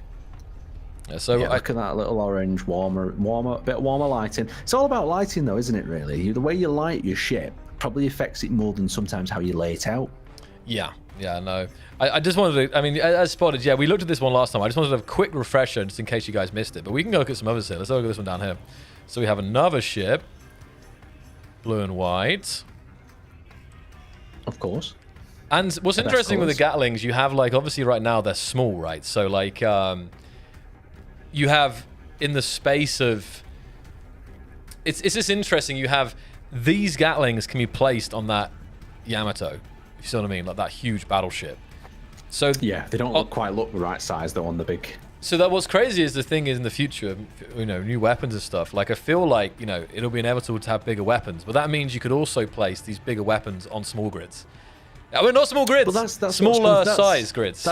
Yeah, so look at that little orange, warmer, bit warmer lighting. It's all about lighting, though, isn't it? Really, the way you light your ship probably affects it more than sometimes how you lay it out. Yeah, no. I just wanted to, I mean, as spotted, yeah, we looked at this one last time. I just wanted to have a quick refresher just in case you guys missed it. But we can go look at some others here. Let's look at this one down here. So we have another ship, blue and white. Of course. And what's interesting with the Gatlings, you have like, obviously right now they're small, right? So like, you have in the space of, it's just interesting. You have these Gatlings can be placed on that Yamato. You see what I mean? Like that huge battleship. So yeah, they don't quite look the right size though on the big So that what's crazy is the thing is in the future, you know, new weapons and stuff. Like I feel like, you know, it'll be inevitable to have bigger weapons, but that means you could also place these bigger weapons on small grids. Well, not small grids. Well, that's smaller size grids.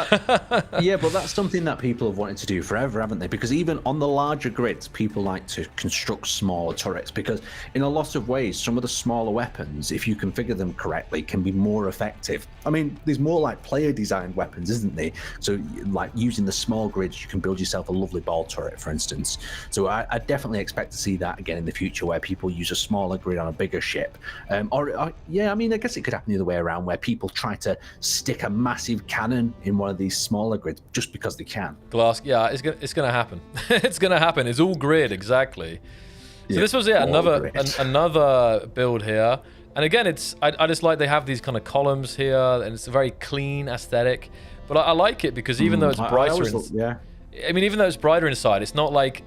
Yeah, but that's something that people have wanted to do forever, haven't they? Because even on the larger grids, people like to construct smaller turrets because in a lot of ways, some of the smaller weapons, if you configure them correctly, can be more effective. I mean, there's more like player-designed weapons, isn't there? So like using the small grids, you can build yourself a lovely ball turret, for instance. So I definitely expect to see that again in the future where people use a smaller grid on a bigger ship. Yeah, I mean, I guess it could happen the other way around where people try to stick a massive cannon in one of these smaller grids just because they can. Glass, yeah, it's gonna happen. It's gonna happen. It's all grid, exactly. So this was another build here, and again, I just like they have these kind of columns here, and it's a very clean aesthetic. But I like it because even though it's brighter, I mean, even though it's brighter inside, it's not like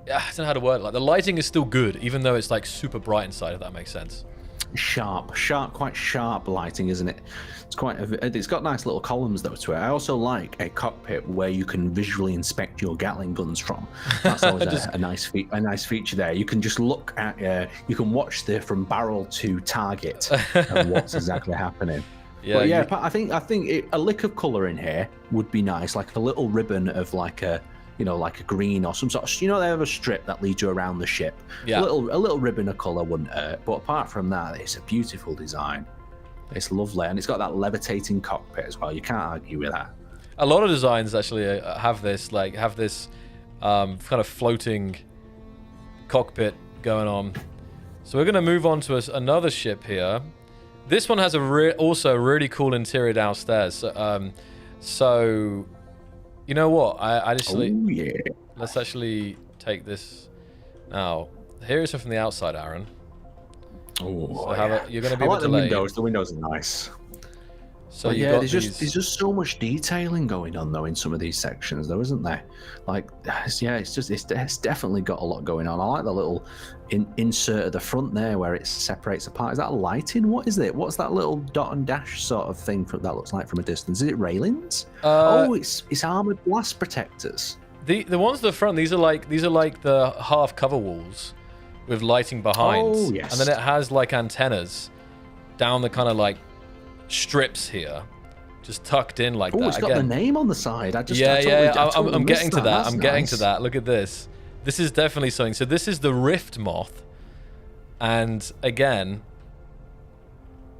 I don't know how to word it. Like the lighting is still good, even though it's like super bright inside. If that makes sense. Quite sharp lighting, isn't it? It's got nice little columns though to it. I also like a cockpit where you can visually inspect your Gatling guns from. That's always a nice feature there. You can just look at, you can watch from barrel to target and what's exactly happening. Yeah, I think a lick of color in here would be nice, like a little ribbon of like a. You know, like a green or some sort of, you know, they have a strip that leads you around the ship. Yeah. A little ribbon of colour wouldn't hurt. But apart from that, it's a beautiful design. It's lovely, and it's got that levitating cockpit as well. You can't argue with that. A lot of designs actually have this kind of floating cockpit going on. So we're going to move on to another ship here. This one has also a really cool interior downstairs. So. You know what? Let's actually take this now. Here is from the outside, Aaron. Oh, so you're going to be able to the windows. The windows are nice. So yeah, there's just so much detailing going on though in some of these sections, though, isn't there? Like, yeah, it's definitely got a lot going on. I like the little insert at the front there where it separates apart. Is that lighting? What is it? What's that little dot and dash sort of thing that looks like from a distance? Is it railings? It's armored blast protectors. The ones at the front, these are like the half cover walls with lighting behind. Oh yes. And then it has like antennas down the kind of like strips here, just tucked in like that. Oh, it's got the name on the side. I'm getting to that. I'm getting to that. Look at this. This is definitely something. So this is the Rift Moth, and again,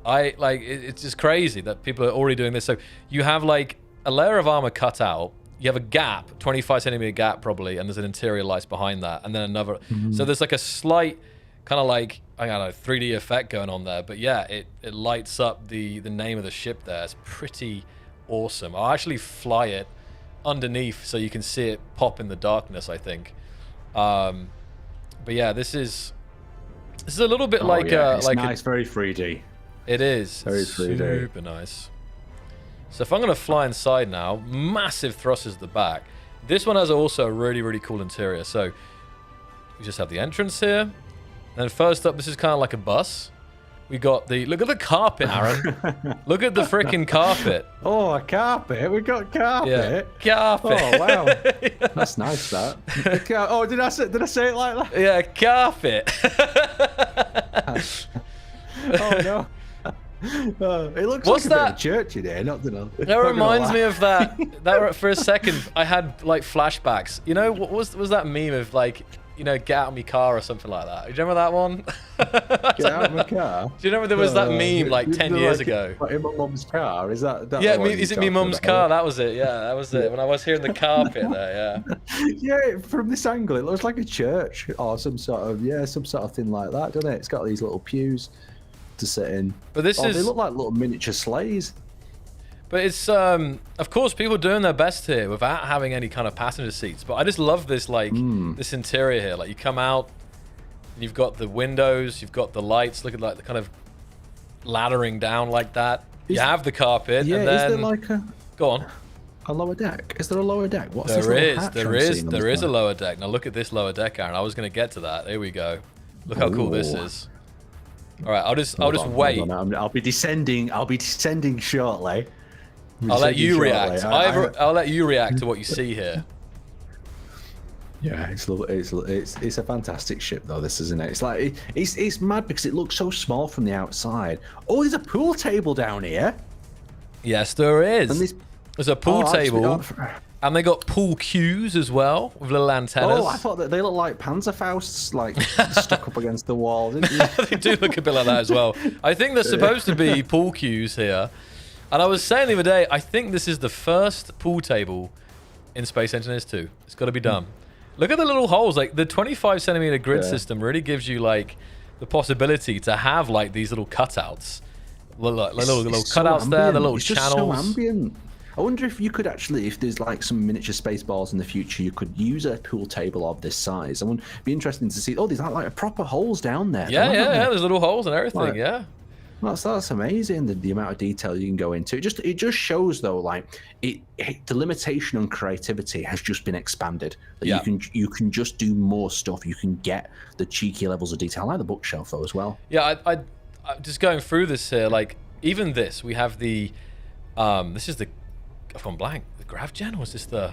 it's just crazy that people are already doing this. So you have like a layer of armor cut out. You have a gap, 25 centimeter gap probably, and there's an interior lights behind that, and then another. So there's like a slight kind of like, I don't know, 3D effect going on there. But yeah, it lights up the name of the ship there. It's pretty awesome. I'll actually fly it underneath so you can see it pop in the darkness, I think. But yeah, this is a little bit it's nice, very 3D. It is. Very 3D. Super nice. So if I'm going to fly inside now, massive thrusters at the back. This one has also a really, really cool interior. So we just have the entrance here. And first up, this is kind of like a bus. We got look at the carpet, Aaron. Look at the freaking carpet. Oh, a carpet. We got carpet. Yeah, carpet. Oh, wow. That's nice, that. Oh, did I say it like that? Yeah, carpet. Oh, no. It looks like a bit of a church in here. That reminds me of that. That for a second, I had like flashbacks. You know, what was that meme of like, you know, get out of my car or something like that? Do you remember that one? Get out of my car? Do you remember there was that meme like 10 years ago? In my mum's car? Is that yeah, is it me mum's car? That was it. Yeah, that was it. When I was hearing the carpet there, yeah. Yeah, from this angle, it looks like a church or some sort of thing like that, doesn't it? It's got these little pews to sit in. But they look like little miniature sleighs. But it's of course people doing their best here without having any kind of passenger seats. But I just love this this interior here. Like you come out, and you've got the windows, you've got the lights. Look at like the kind of laddering down like that. You have the carpet. Yeah, and then, is there like go on. A lower deck? Is there a lower deck? What's there is a lower deck. Now look at this lower deck, Aaron. I was going to get to that. Here we go. Look how cool this is. All right, I'll just wait. I'll be descending shortly. I'll let you react. Shortly. I'll let you react to what you see here. Yeah, it's a fantastic ship though. This, isn't it? It's like it's mad because it looks so small from the outside. Oh, there's a pool table down here. Yes, there is. And there's a pool table, and they got pool cues as well with little antennas. Oh, I thought that they look like Panzerfausts, like stuck up against the wall. Didn't you? They do look a bit like that as well. I think they're supposed to be pool cues here. And I was saying the other day, I think this is the first pool table in Space Engineers 2. It's got to be done. Look at the little holes. Like the 25 centimeter grid system really gives you like the possibility to have like these little cutouts, little cutouts there, the little it's channels. Just so ambient. I wonder if you could actually, if there's like some miniature space balls in the future, you could use a pool table of this size. I would be interesting to see. Oh, there's like proper holes down there. Yeah. There's little holes and everything. Like, yeah. That's amazing. The amount of detail you can go into. It just shows though, like the limitation on creativity has just been expanded. That you can just do more stuff. You can get the cheeky levels of detail. I like the bookshelf though as well. Yeah, I just going through this here. Like even this, we have the this is the, I've gone blank. The grav gen, or is this the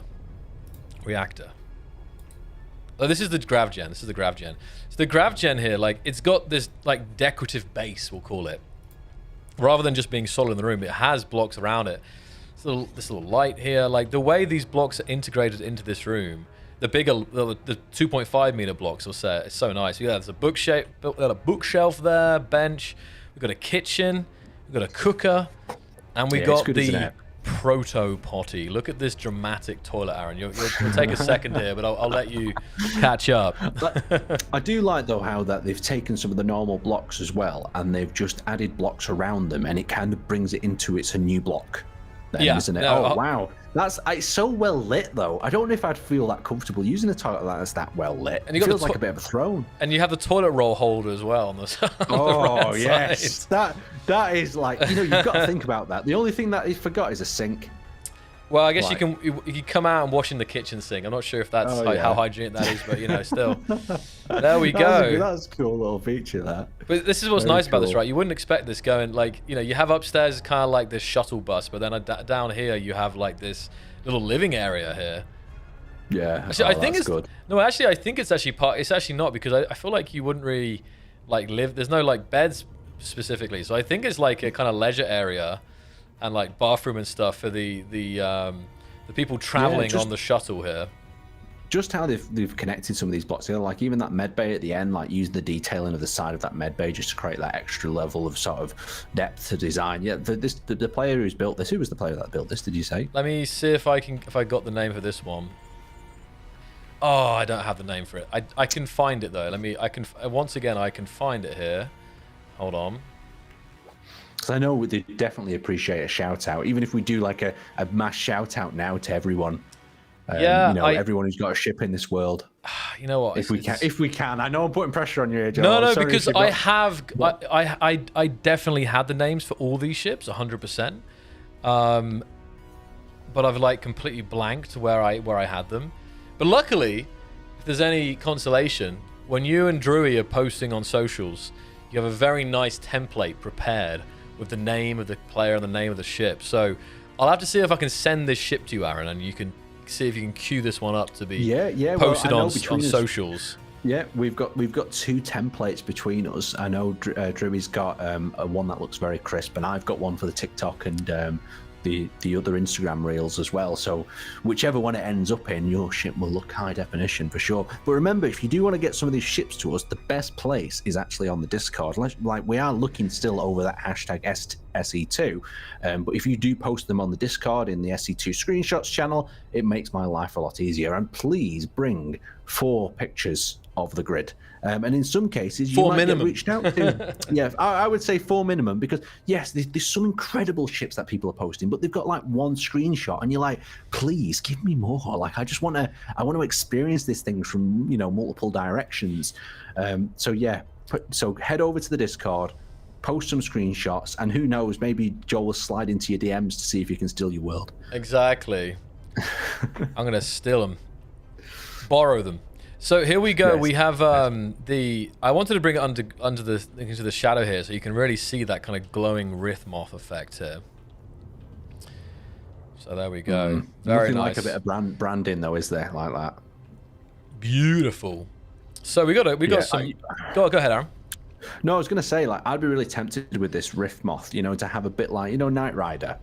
reactor? Oh, this is the grav gen. This is the grav gen. So the grav gen here, like it's got this like decorative base, we'll call it. Rather than just being solid in the room, it has blocks around it. This little light here, like the way these blocks are integrated into this room, the 2.5 meter blocks, I'll say, it's so nice. Yeah, there's a bookshelf there, bench. We've got a kitchen, we've got a cooker, and we got the proto potty. Look at this dramatic toilet, Aaron. You'll take a second here, but I'll let you catch up. I do like though how that they've taken some of the normal blocks as well, and they've just added blocks around them, and it kind of brings it into a new block. Then, isn't it? No, wow, it's so well lit though. I don't know if I'd feel that comfortable using a toilet that's that well lit. And it feels like a bit of a throne. And you have the toilet roll holder as well on the side. Oh yes, that is like, you've got to think about that. The only thing that he forgot is a sink. Well, I guess you can come out and wash in the kitchen sink. I'm not sure if that's how hygienic that is, but still. There we go. That's a cool little feature, that. But this is what's nice about this, right? You wouldn't expect this going like, you have upstairs kind of like this shuttle bus, but then down here you have like this little living area here. Yeah. Actually, I think it's good. No, actually, I think it's actually part. It's actually not, because I feel like you wouldn't really like live. There's no like beds specifically, so I think it's like a kind of leisure area. And like bathroom and stuff for the people traveling on the shuttle here. Just how they've connected some of these blocks together, like even that med bay at the end, like use the detailing of the side of that med bay just to create that extra level of sort of depth to design. Yeah, the player who's built this, who was the player that built this? Did you say? Let me see if I got the name for this one. Oh, I don't have the name for it. I can find it though. Once again I can find it here. Hold on. Because I know they definitely appreciate a shout out, even if we do like a mass shout out now to everyone. Everyone who's got a ship in this world. You know what? If we can. I know I'm putting pressure on you here, Joe. No, because I definitely had the names for all these ships, 100%. But I've like completely blanked where I had them. But luckily, if there's any consolation, when you and Drewy are posting on socials, you have a very nice template prepared with the name of the player and the name of the ship. So I'll have to see if I can send this ship to you, Aaron, and you can see if you can queue this one up to be posted on socials. Yeah, we've got 2 templates between us. I know Drewy's got one that looks very crisp, and I've got one for the TikTok and the other Instagram reels as well. So whichever one it ends up in, your ship will look high definition for sure. But remember, if you do want to get some of these ships to us, the best place is actually on the Discord. Like we are looking still over that hashtag SE2, but if you do post them on the Discord in the SE2 screenshots channel, it makes my life a lot easier. And please bring 4 pictures of the grid, and in some cases you might get reached out to. Yeah, I would say 4 minimum, because yes, there's some incredible ships that people are posting, but they've got like 1 screenshot, and you're like, please give me more. Like I want to experience this thing from multiple directions. So head over to the Discord, post some screenshots, and who knows, maybe Joel will slide into your DMs to see if you can steal your world. Exactly. I'm gonna steal them, borrow them. So here we go. Yes. We have I wanted to bring it into the shadow here, so you can really see that kind of glowing Rithmoth effect here. So there we go. Very Nothing nice. like a bit of branding though, is there? Like that. Beautiful. So we got some. Go ahead, Aaron. No, I was gonna say, like, I'd be really tempted with this Rift Moth, you know, to have a bit like, you know, Knight Rider.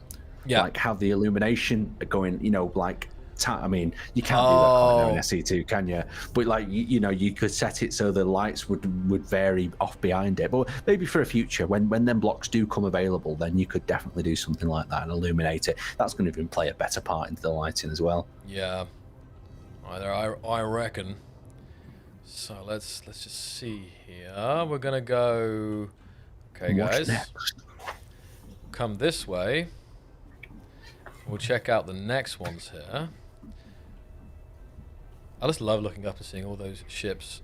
Yeah. Like have the illumination going, you know, like. I mean, you can't do that quite now in SE2, can you? But like, you know, you could set it so the lights would vary off behind it. But maybe for a future, when them blocks do come available, then you could definitely do something like that and illuminate it. That's going to even play a better part into the lighting as well. Yeah, I reckon. So let's just see here. We're gonna go. Okay, guys, come this way. We'll check out the next ones here. I just love looking up and seeing all those ships.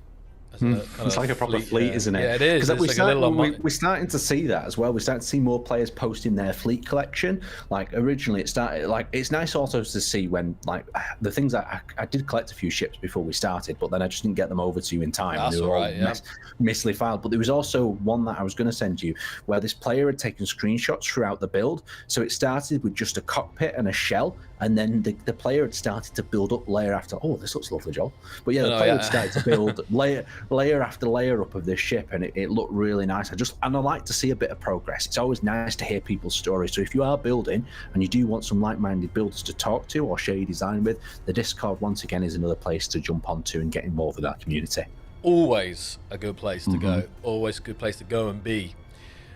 It's like a proper fleet, isn't it? Yeah, it is. Because we're starting to see that as well. We're starting to see more players posting their fleet collection. Like originally, it started like it's nice also to see when like the things that I did collect a few ships before we started, but then I just didn't get them over to you in time. That's they were all right, yeah. Missly filed. But there was also one that I was going to send you where this player had taken screenshots throughout the build. So it started with just a cockpit and a shell, and then the player had started to build up layer after. Oh, this looks lovely, Joel. But yeah, the player had started to build layer after layer up of this ship, and it looked really nice. I like to see a bit of progress. It's always nice to hear people's stories. So if you are building and you do want some like-minded builders to talk to or share your design with, the Discord once again is another place to jump onto and get involved with that community. Always a good place to go. Always a good place to go and be.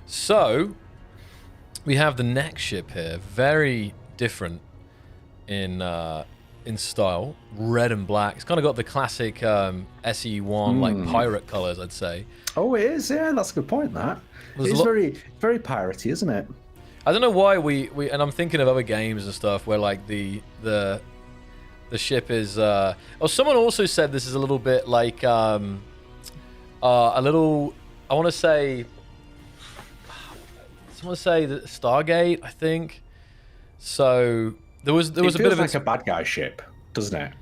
So we have the next ship here, very different in style, red and black. It's kind of got the classic SE1 like pirate colors, I'd say. Oh, it is. Yeah, that's a good point. That it's very piratey, isn't it? I don't know why we and I'm thinking of other games and stuff where like the ship is. Oh, someone also said this is a little bit like a little. I want to say. Someone say the Stargate, I think. So. There was a bit of like a bad guy ship, doesn't it?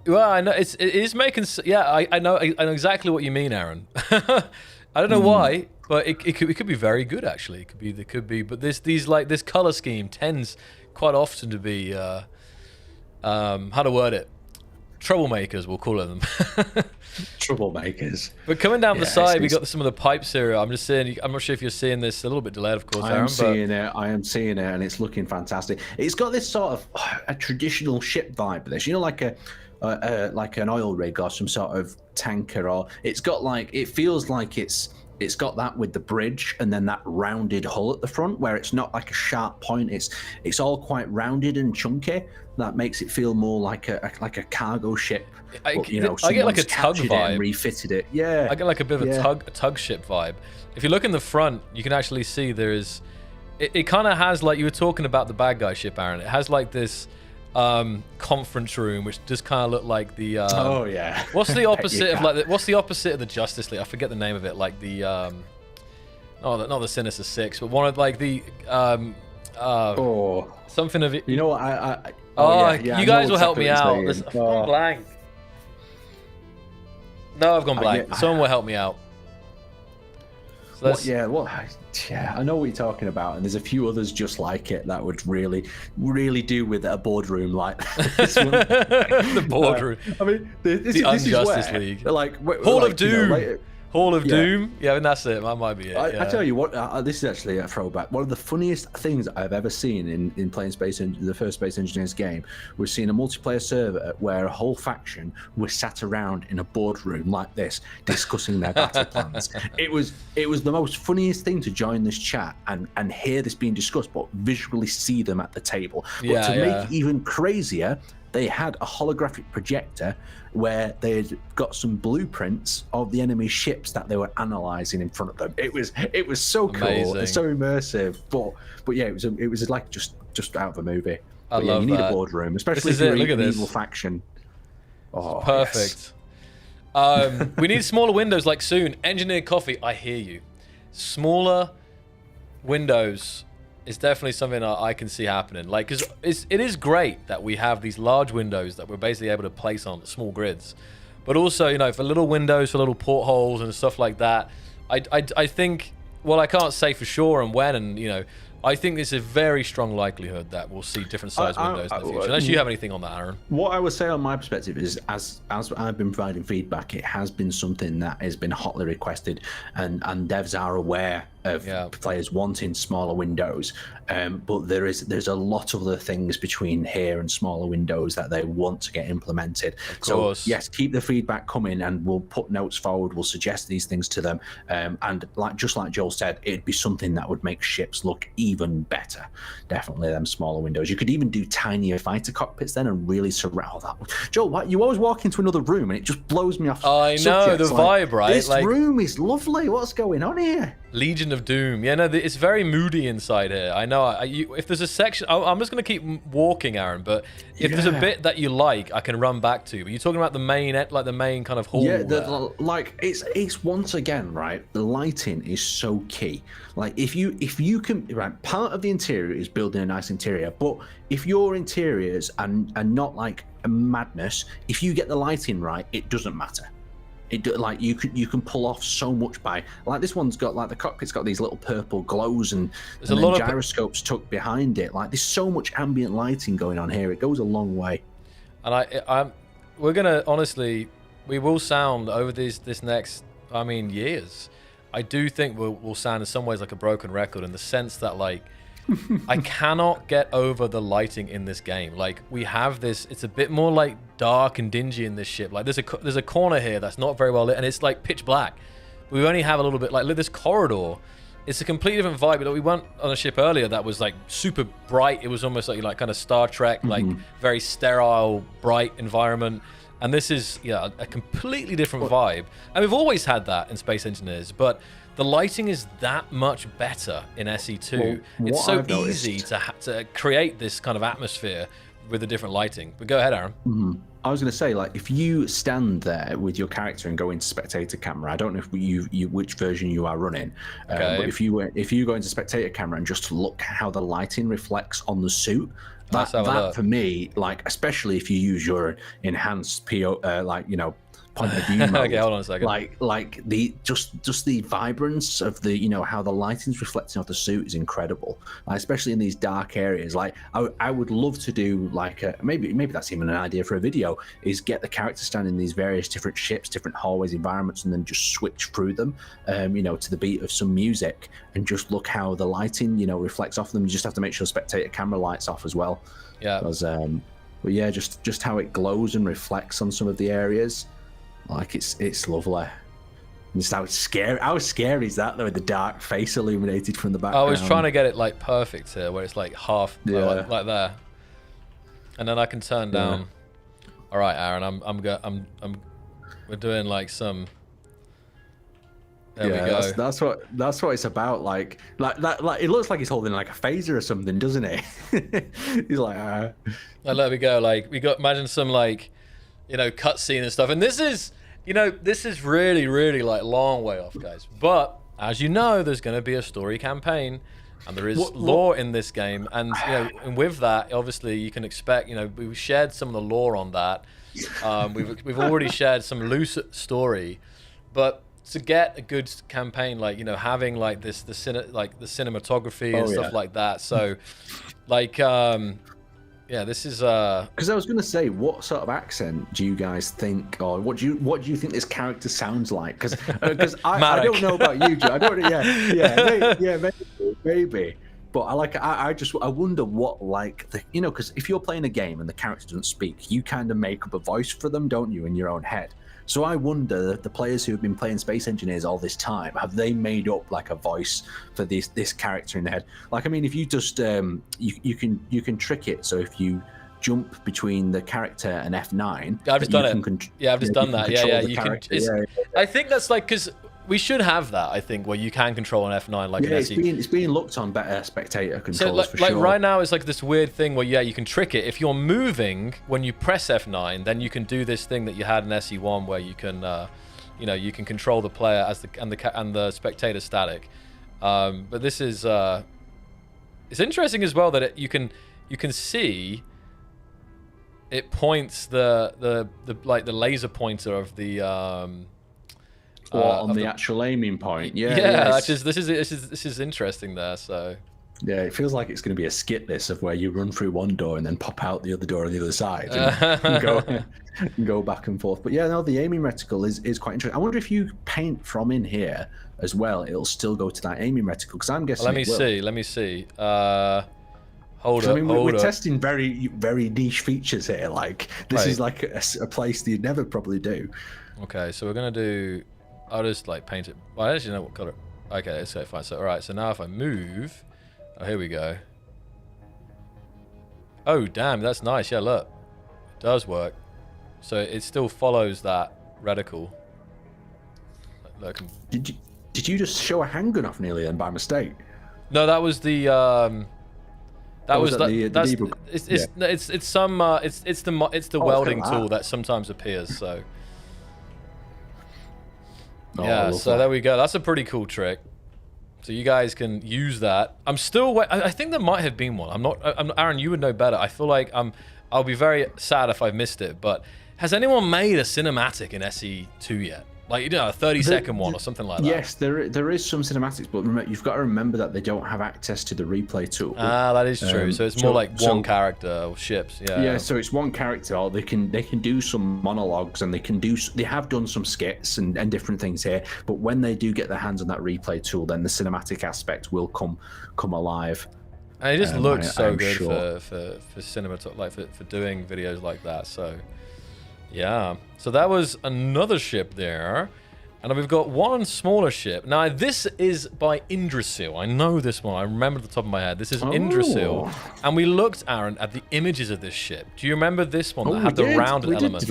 Well, I know it is making. Yeah, I know exactly what you mean, Aaron. I don't know why, but it could be very good actually. It could be. But this color scheme tends quite often to be how to word it. Troublemakers, we'll call them. Troublemakers. But coming down the side, we got some of the pipes here. I'm just saying. I'm not sure if you're seeing this. A little bit delayed, of course. I am seeing it, and it's looking fantastic. It's got this sort of a traditional ship vibe. This, you know, like an oil rig or some sort of tanker, or it's got like it feels like it's got that with the bridge and then that rounded hull at the front, where it's not like a sharp point. It's all quite rounded and chunky. That makes it feel more like a cargo ship. But, you know, I get like a tug vibe. And refitted it. Yeah. I get like a bit of a tug ship vibe. If you look in the front, you can actually see there is. It kind of has like you were talking about the bad guy ship, Aaron. It has like this conference room, which does kind of look like the. Oh yeah. What's the opposite of like? What's the opposite of the Justice League? I forget the name of it. Like the. Not the Sinister Six, but one of like the. Something of it. You know what you guys will help me out. I've gone blank. No, I've gone blank. Someone will help me out. So I know what you're talking about, and there's a few others just like it that would really do with a boardroom like this one. The boardroom. I mean, this Unjustice League. Like Hall of Doom. Hall of Doom. Yeah, and that's it. That might be it. I tell you what, this is actually a throwback. One of the funniest things I've ever seen in playing the first Space Engineers game was seeing a multiplayer server where a whole faction was sat around in a boardroom like this, discussing their battle plans. It was the most funniest thing to join this chat and hear this being discussed, but visually see them at the table. But to make it even crazier, they had a holographic projector where they had got some blueprints of the enemy ships that they were analyzing in front of them. It was so cool, it's so immersive. But yeah, it was like just out of a movie. I love you need that. A boardroom, especially if you're an evil faction. Oh, perfect. Yes. We need smaller windows like soon. Engineered coffee, I hear you. Smaller windows is definitely something I can see happening. Like, because it is great that we have these large windows that we're basically able to place on small grids. But also, you know, for little windows, for little portholes and stuff like that, I think, well, I can't say for sure and when, and, you know, I think there's a very strong likelihood that we'll see different size windows in the future. Unless you have anything on that, Aaron. What I would say on my perspective is, as I've been providing feedback, it has been something that has been hotly requested, and devs are aware of players wanting smaller windows. But there's a lot of other things between here and smaller windows that they want to get implemented. So yes, keep the feedback coming, and we'll put notes forward. We'll suggest these things to them, and just like Joel said, it'd be something that would make ships look even better. Definitely them smaller windows. You could even do tinier fighter cockpits then, and really surround that. Joel, what, you always walk into another room and it just blows me off. I know, the vibe, right? This room is lovely. What's going on here? Legion of Doom. Yeah, no, it's very moody inside here. I know. If there's a section, I'm just going to keep walking, Aaron. But if there's a bit that you like, I can run back to. But you're talking about the main, like the main kind of hall. Yeah, like it's once again, right. The lighting is so key. Like if you can, right, part of the interior is building a nice interior. But if your interiors are not like a madness, if you get the lighting right, it doesn't matter. Like you can pull off so much by, like, this one's got, like, the cockpit's got these little purple glows, and there's a lot of gyroscopes tucked behind it. Like, there's so much ambient lighting going on here. It goes a long way. And we're gonna, honestly, we will sound over this next, I mean, years. I do think we'll sound in some ways like a broken record, in the sense that, like, I cannot get over the lighting in this game. Like, we have this, it's a bit more like dark and dingy in this ship. Like, there's a corner here that's not very well lit, and it's like pitch black. We only have a little bit, like, this corridor. It's a completely different vibe. We went on a ship earlier that was like super bright. It was almost like kind of Star Trek, like very sterile, bright environment. And this is, yeah, a completely different vibe. And we've always had that in Space Engineers, but the lighting is that much better in SE2. Well, it's so easy to create this kind of atmosphere with the different lighting. But go ahead, Aaron. I was going to say, like, if you stand there with your character and go into spectator camera, I don't know if which version you are running, but if you go into spectator camera and just look how the lighting reflects on the suit, that for me, like, especially if you use your enhanced point of view mode. Okay, hold on a second. Like the just the vibrance of the, how the lighting's reflecting off the suit is incredible. Like, especially in these dark areas. Like, I would love to do, like, maybe that's even an idea for a video, is get the character standing in these various different ships, different hallways, environments, and then just switch through them, to the beat of some music, and just look how the lighting, reflects off them. You just have to make sure spectator camera lights off as well. Yeah. Because, but yeah, just how it glows and reflects on some of the areas. Like, it's lovely. Just how scary is that, though, with the dark face illuminated from the background? I was trying to get it, like, perfect here, where it's like half, like there, and then I can turn down. All right, Aaron, we're doing like some. There we go. That's what it's about. Like it looks like he's holding like a phaser or something, doesn't it? He's like, there we go. Like, imagine some, like, cutscene and stuff, and this is really, really, like, long way off, guys. But as you know, there's going to be a story campaign, and there is lore in this game, and and with that, obviously, you can expect. We've shared some of the lore on that. We've already shared some loose story, but to get a good campaign, like, having like the cinematography and stuff like that. So, like, yeah, this is because I was going to say, what sort of accent do you guys think, or what do you think this character sounds like? Because I don't know about you, Joe. I don't. Yeah, maybe. But I wonder what, like, because if you're playing a game and the character doesn't speak, you kind of make up a voice for them, don't you, in your own head? So I wonder, the players who have been playing Space Engineers all this time, have they made up, like, a voice for this character in the head? Like, I mean, if you just you can trick it. So if you jump between the character and F9, I've just done it. I've just done that. Yeah, you can. I think that's, like, because we should have that, I think, where you can control an F9 like an SE. It's being looked on better spectator controls, so, for sure. Like, right now, it's like this weird thing where, you can trick it. If you're moving when you press F9, then you can do this thing that you had in SE1 where you can, you can control the player as and the spectator static. But this is, it's interesting as well that you can see it points the laser pointer of the. On the actual aiming point, this is interesting there. So Yeah, it feels like it's going to be a skit this of where you run through one door and then pop out the other door on the other side and go back and forth. But yeah, no, the aiming reticle is quite interesting. I wonder if you paint from in here as well, it'll still go to that aiming reticle, because I'm guessing. Let me see. Hold up. I mean, we're testing very niche features here. Like this is like a place that you'd never probably do. Okay, so we're gonna do. I'll just like paint it. Well, I actually know what color. Okay, let's go fine. So all right. So now if I move. Oh, here we go. Oh, damn, that's nice. Yeah, look. It does work. So it still follows that reticle. Look. Did you just show a handgun off nearly then by mistake? No, that was the it's the welding tool that sometimes appears, so yeah, so there we go. That's a pretty cool trick. So you guys can use that. I'm still I think there might have been one. I'm not Aaron, you would know better. I feel like I'll be very sad if I missed it, but has anyone made a cinematic in SE2 yet? Like, you know, a 30-second one or something like that. Yes, there is some cinematics, but you've got to remember that they don't have access to the replay tool. Ah, that is true. So it's more like one character or ships. Yeah. Yeah. So it's one character. Or they can do some monologues, and they have done some skits and different things here. But when they do get their hands on that replay tool, then the cinematic aspect will come alive. And it just looks so good for cinema, like for doing videos like that. So. Yeah, so that was another ship there. And we've got one smaller ship. Now, this is by Indrasil. I know this one. I remember at the top of my head. This is Indrasil. And we looked, Aaron, at the images of this ship. Do you remember this one that had the rounded elements?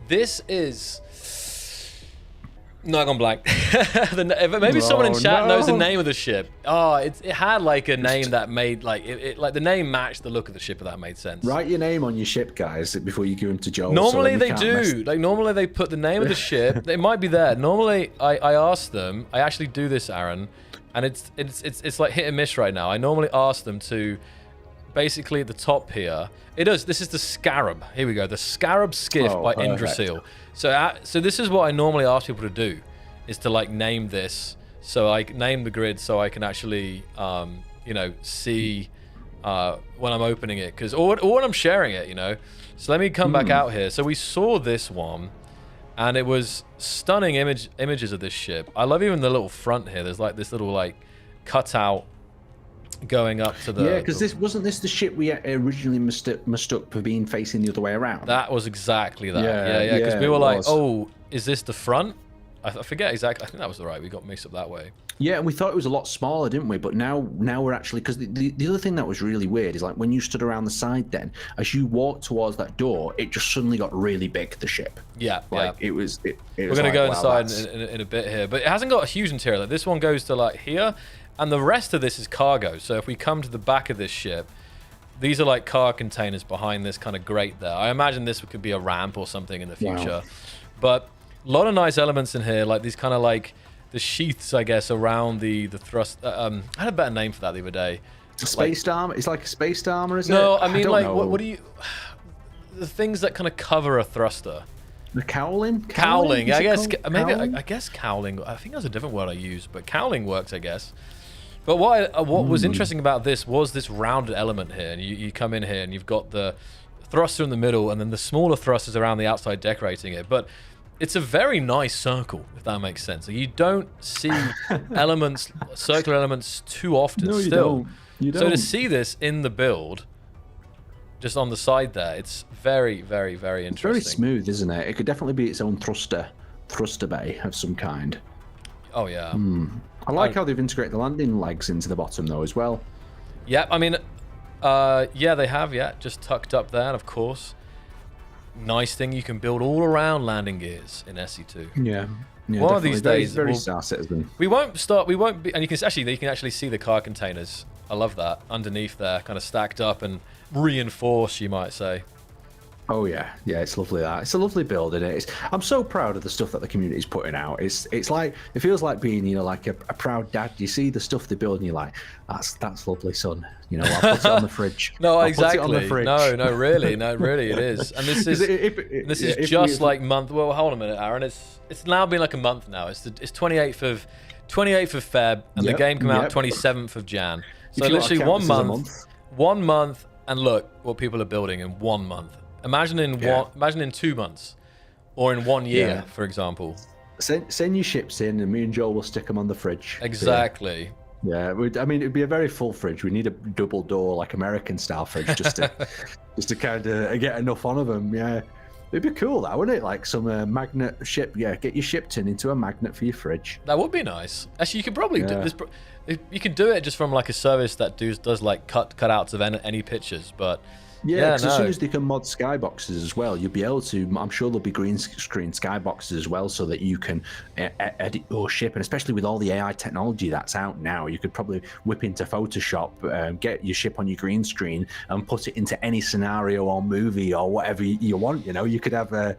This is... No, I gone blank. Maybe someone in chat knows the name of the ship. Oh, it had like a name that made like like the name matched the look of the ship. If that made sense. Write your name on your ship, guys, before you give them to Joel. Normally they do. Like normally they put the name of the ship. It might be there. Normally I ask them. I actually do this, Aaron, and it's like hit and miss right now. I normally ask them to basically at the top here. It does. This is the Scarab. Here we go. The Scarab skiff by Indrasil. So this is what I normally ask people to do, is to like name this. So I name the grid so I can actually, you know, see when I'm opening it, or when I'm sharing it, you know. So let me come back out here. So we saw this one, and it was stunning images of this ship. I love even the little front here. There's like this little like cutout going up to the... Yeah, because wasn't this the ship we originally mistook for being facing the other way around? That was exactly that. Yeah, because we were like, oh, is this the front? I forget exactly. I think that was the right. We got mixed up that way. Yeah, and we thought it was a lot smaller, didn't we? But now we're actually... Because the other thing that was really weird is like when you stood around the side then, as you walked towards that door, it just suddenly got really big, the ship. Yeah, like, it was... We're going to go inside in a bit here. But it hasn't got a huge interior. Like, this one goes to like here. And the rest of this is cargo. So if we come to the back of this ship, these are like car containers behind this kind of grate there. I imagine this could be a ramp or something in the future. Wow. But a lot of nice elements in here, like these kind of like the sheaths, I guess, around the thrust. I had a better name for that the other day. Space armor? It's like a space armor, is it? No, I mean, like, what do you... The things that kind of cover a thruster. The cowling? Cowling, I guess. Maybe, I guess cowling. I think that's a different word I use, but cowling works, I guess. But what was interesting about this was this rounded element here. And you come in here and you've got the thruster in the middle and then the smaller thrusters around the outside decorating it. But it's a very nice circle, if that makes sense. So you don't see circular elements too often no, still. You don't. So to see this in the build, just on the side there, it's very, very, very interesting. It's very smooth, isn't it? It could definitely be its own thruster bay of some kind. Oh, yeah. I like how they've integrated the landing legs into the bottom, though, as well. Yeah, I mean, yeah, they have, just tucked up there, and of course. Nice thing, you can build all around landing gears in SE2. Yeah. One of these days, very Star Citizen. We won't be, and you can actually see the car containers. I love that underneath there, kind of stacked up and reinforced, you might say. Oh yeah, it's lovely. That it's a lovely build, isn't it? I'm so proud of the stuff that the community is putting out. It's like it feels like being, you know, like a proud dad. You see the stuff they build, and you're like, that's lovely, son. You know, I'll put it on the fridge. No, I'll exactly. Put it on the fridge. No, really, it is. And this is just like month. Well, hold on a minute, Aaron. It's now been like a month now. It's 28th of 28th of Feb, and the game came out 27th of Jan. So literally 1 month. 1 month, and look what people are building in 1 month. Imagine in 2 months, or in 1 year, for example. Send your ships in, and me and Joel will stick them on the fridge. Exactly. Yeah, I mean, it'd be a very full fridge. We need a double door, like American style fridge, just to kind of get enough on of them. Yeah, it'd be cool, that, wouldn't it? Like some magnet ship. Yeah, get your ship tin into a magnet for your fridge. That would be nice. Actually, you could probably do this. You could do it just from like a service that does like cutouts of any pictures, but. Yeah, because as soon as they can mod skyboxes as well, you'll be able to. I'm sure there'll be green screen skyboxes as well, so that you can edit your ship. And especially with all the AI technology that's out now, you could probably whip into Photoshop, get your ship on your green screen, and put it into any scenario or movie or whatever you want. You know, you could have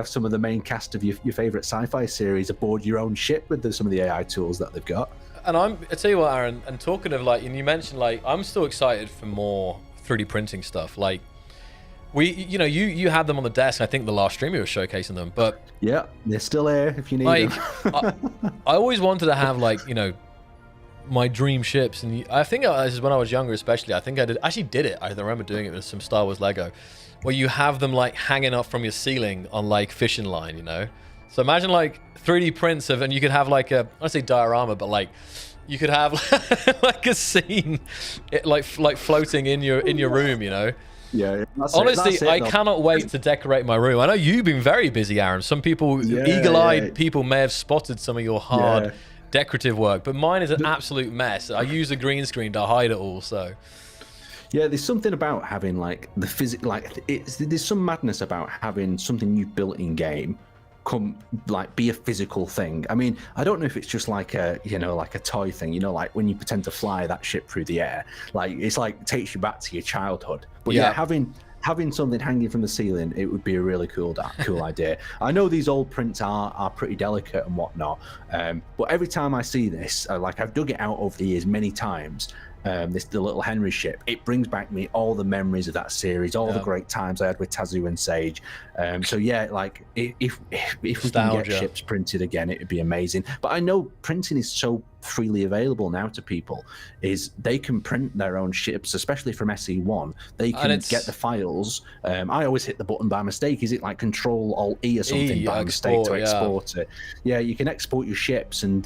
some of the main cast of your favorite sci-fi series aboard your own ship with some of the AI tools that they've got. And I tell you what, Aaron, and talking of like, and you mentioned like, I'm still excited for more 3D printing stuff. Like you had them on the desk. I think the last stream you were showcasing them, but yeah, they're still there if you need like, them. I always wanted to have like, my dream ships, and I think this is when I was younger, especially. I think I did it. I remember doing it with some Star Wars Lego, where you have them like hanging up from your ceiling on like fishing line, So imagine like 3D prints of, and you could have like I say diorama, but like. You could have like a scene, like floating in your room, Yeah. Honestly, I cannot wait to decorate my room. I know you've been very busy, Aaron. Some people, eagle-eyed people, may have spotted some of your hard decorative work, but mine is an absolute mess. I use a green screen to hide it all. So. Yeah, there's something about having like the physics. Like there's some madness about having something you've built in game. Be a physical thing. I mean, I don't know if it's just like a like a toy thing, like when you pretend to fly that ship through the air, like it's like takes you back to your childhood. But yeah, having something hanging from the ceiling, it would be a really cool idea. I know these old prints are pretty delicate and whatnot, but every time I see this, like I've dug it out over the years many times. The little Henry ship, it brings back me all the memories of that series, all the great times I had with Tazu and Sage. So yeah, like if we can get ships printed again, it would be amazing. But I know printing is so freely available now to people, is they can print their own ships, especially from SE1. They can get the files. I always hit the button by mistake. Is it like Control-Alt-E or something by mistake to export it? Yeah, you can export your ships, and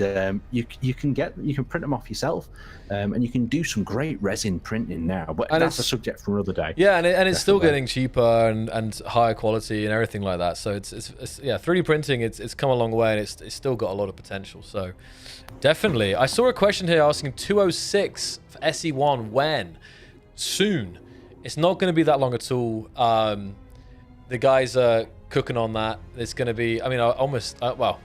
you can print them off yourself. And you can do some great resin printing now, but that's a subject for another day. Yeah, and it's still getting cheaper and higher quality and everything like that. So it's 3D printing. It's come a long way, and it's still got a lot of potential. So definitely, I saw a question here asking 206 for SE1 when? Soon. It's not going to be that long at all. The guys are cooking on that. It's going to be. I mean, well.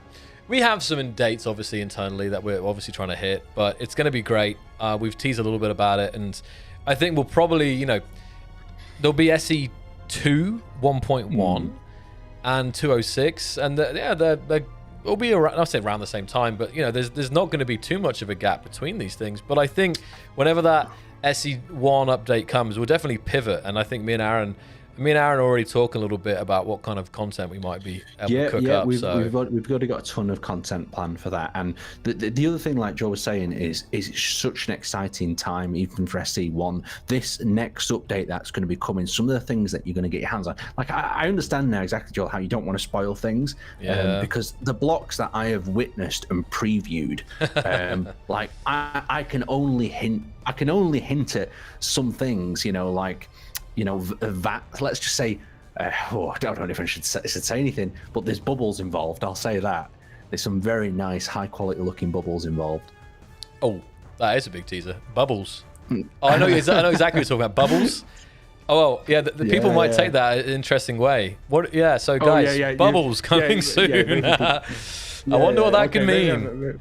We have some dates, obviously, internally that we're obviously trying to hit, but it's going to be great. We've teased a little bit about it, and I think we'll probably, there'll be SE2 1.1 and 206, and it'll be around, I'll say around the same time, but, there's not going to be too much of a gap between these things. But I think whenever that SE1 update comes, we'll definitely pivot, and I think me and Aaron are already talking a little bit about what kind of content we might be able to cook up. We've already got a ton of content planned for that. And the other thing, like Joe was saying, is it's such an exciting time, even for SE1. This next update that's going to be coming, some of the things that you're going to get your hands on. Like, I understand now exactly, Joel, how you don't want to spoil things. Because the blocks that I have witnessed and previewed, like, I can only hint at some things, that, let's just say, I don't know if I should say anything, but there's bubbles involved. I'll say that. There's some very nice, high quality looking bubbles involved. Oh, that is a big teaser. Bubbles. Oh, I know exactly what you're talking about. Bubbles. Oh, well, yeah, the people might take that an interesting way. What? Yeah, so guys, bubbles coming soon. I wonder what that could mean.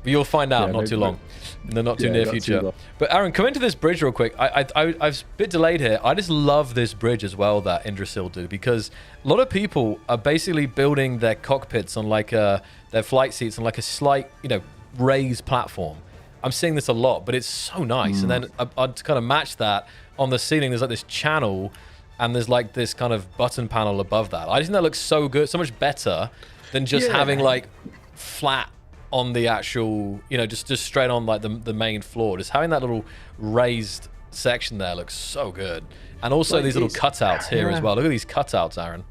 You'll find out not too long. In the not too near future. But Aaron, come into this bridge real quick. I was a bit delayed here. I just love this bridge as well that Indrasil did, because a lot of people are basically building their cockpits on like their flight seats on like a slight, raised platform. I'm seeing this a lot, but it's so nice. And then I'd kind of match that on the ceiling. There's like this channel, and there's like this kind of button panel above that. I just think that looks so good, so much better than just having like flat on the actual, you know, just straight on like the main floor. Just having that little raised section there looks so good. And also these little cutouts here as well. Look at these cutouts, Aaron.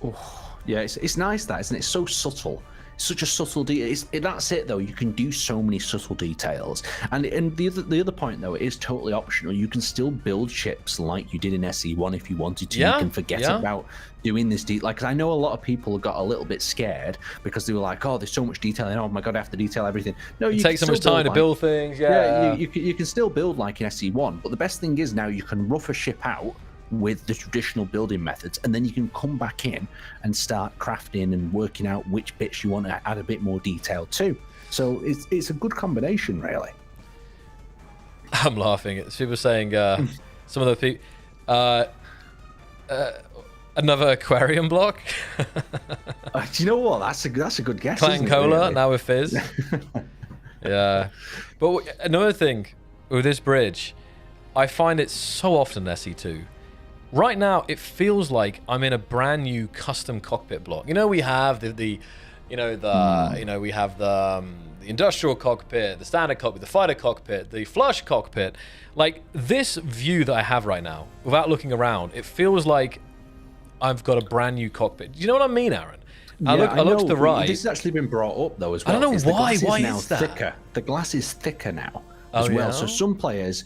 Oh, yeah, it's nice that, isn't it? It's so subtle. Such a subtle detail. That's it though. You can do so many subtle details, and the other point though, it is totally optional. You can still build ships like you did in SE1 if you wanted to. Yeah, you can forget about doing this detail. Like, 'cause I know a lot of people got a little bit scared because they were like, "Oh, there's so much detail, and oh my god, I have to detail everything." No, it takes so much time to build things. Yeah, you can still build like in SE1, but the best thing is now you can rough a ship out with the traditional building methods, and then you can come back in and start crafting and working out which bits you want to add a bit more detail to. So it's a good combination, really. I'm laughing at people saying some of the people another aquarium block. Do you know what, that's a good guess. Clan Cola really? Now with Fizz. Yeah, but another thing with this bridge, I find it so often in SE2. Right now, it feels like I'm in a brand new custom cockpit block. You know, we have we have the industrial cockpit, the standard cockpit, the fighter cockpit, the flush cockpit. Like, this view that I have right now, without looking around, it feels like I've got a brand new cockpit. Do you know what I mean, Aaron? I look to the right. This has actually been brought up though as well. I don't know why. Why is that? Thicker. The glass is thicker now. As well, yeah? So some players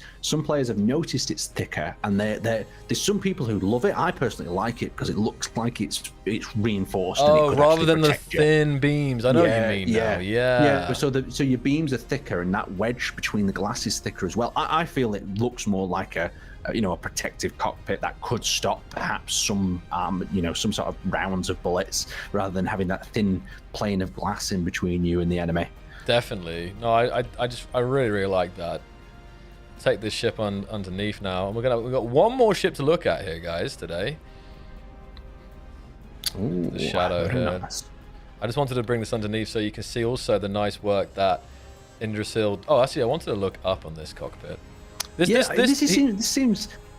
have noticed it's thicker, and there's some people who love it. I personally like it because it looks like it's reinforced. Oh, and it rather than the you. thin beams. I know what you mean. Yeah. So your beams are thicker, and that wedge between the glass is thicker as well. I feel it looks more like a protective cockpit that could stop perhaps some some sort of rounds of bullets, rather than having that thin plane of glass in between you and the enemy. Definitely. No, I really like that. Take this ship underneath now, and we've got one more ship to look at here, guys, today. Ooh, the shadow here. Nice. I just wanted to bring this underneath so you can see also the nice work that Indrasil. Oh, actually, I wanted to look up on this cockpit.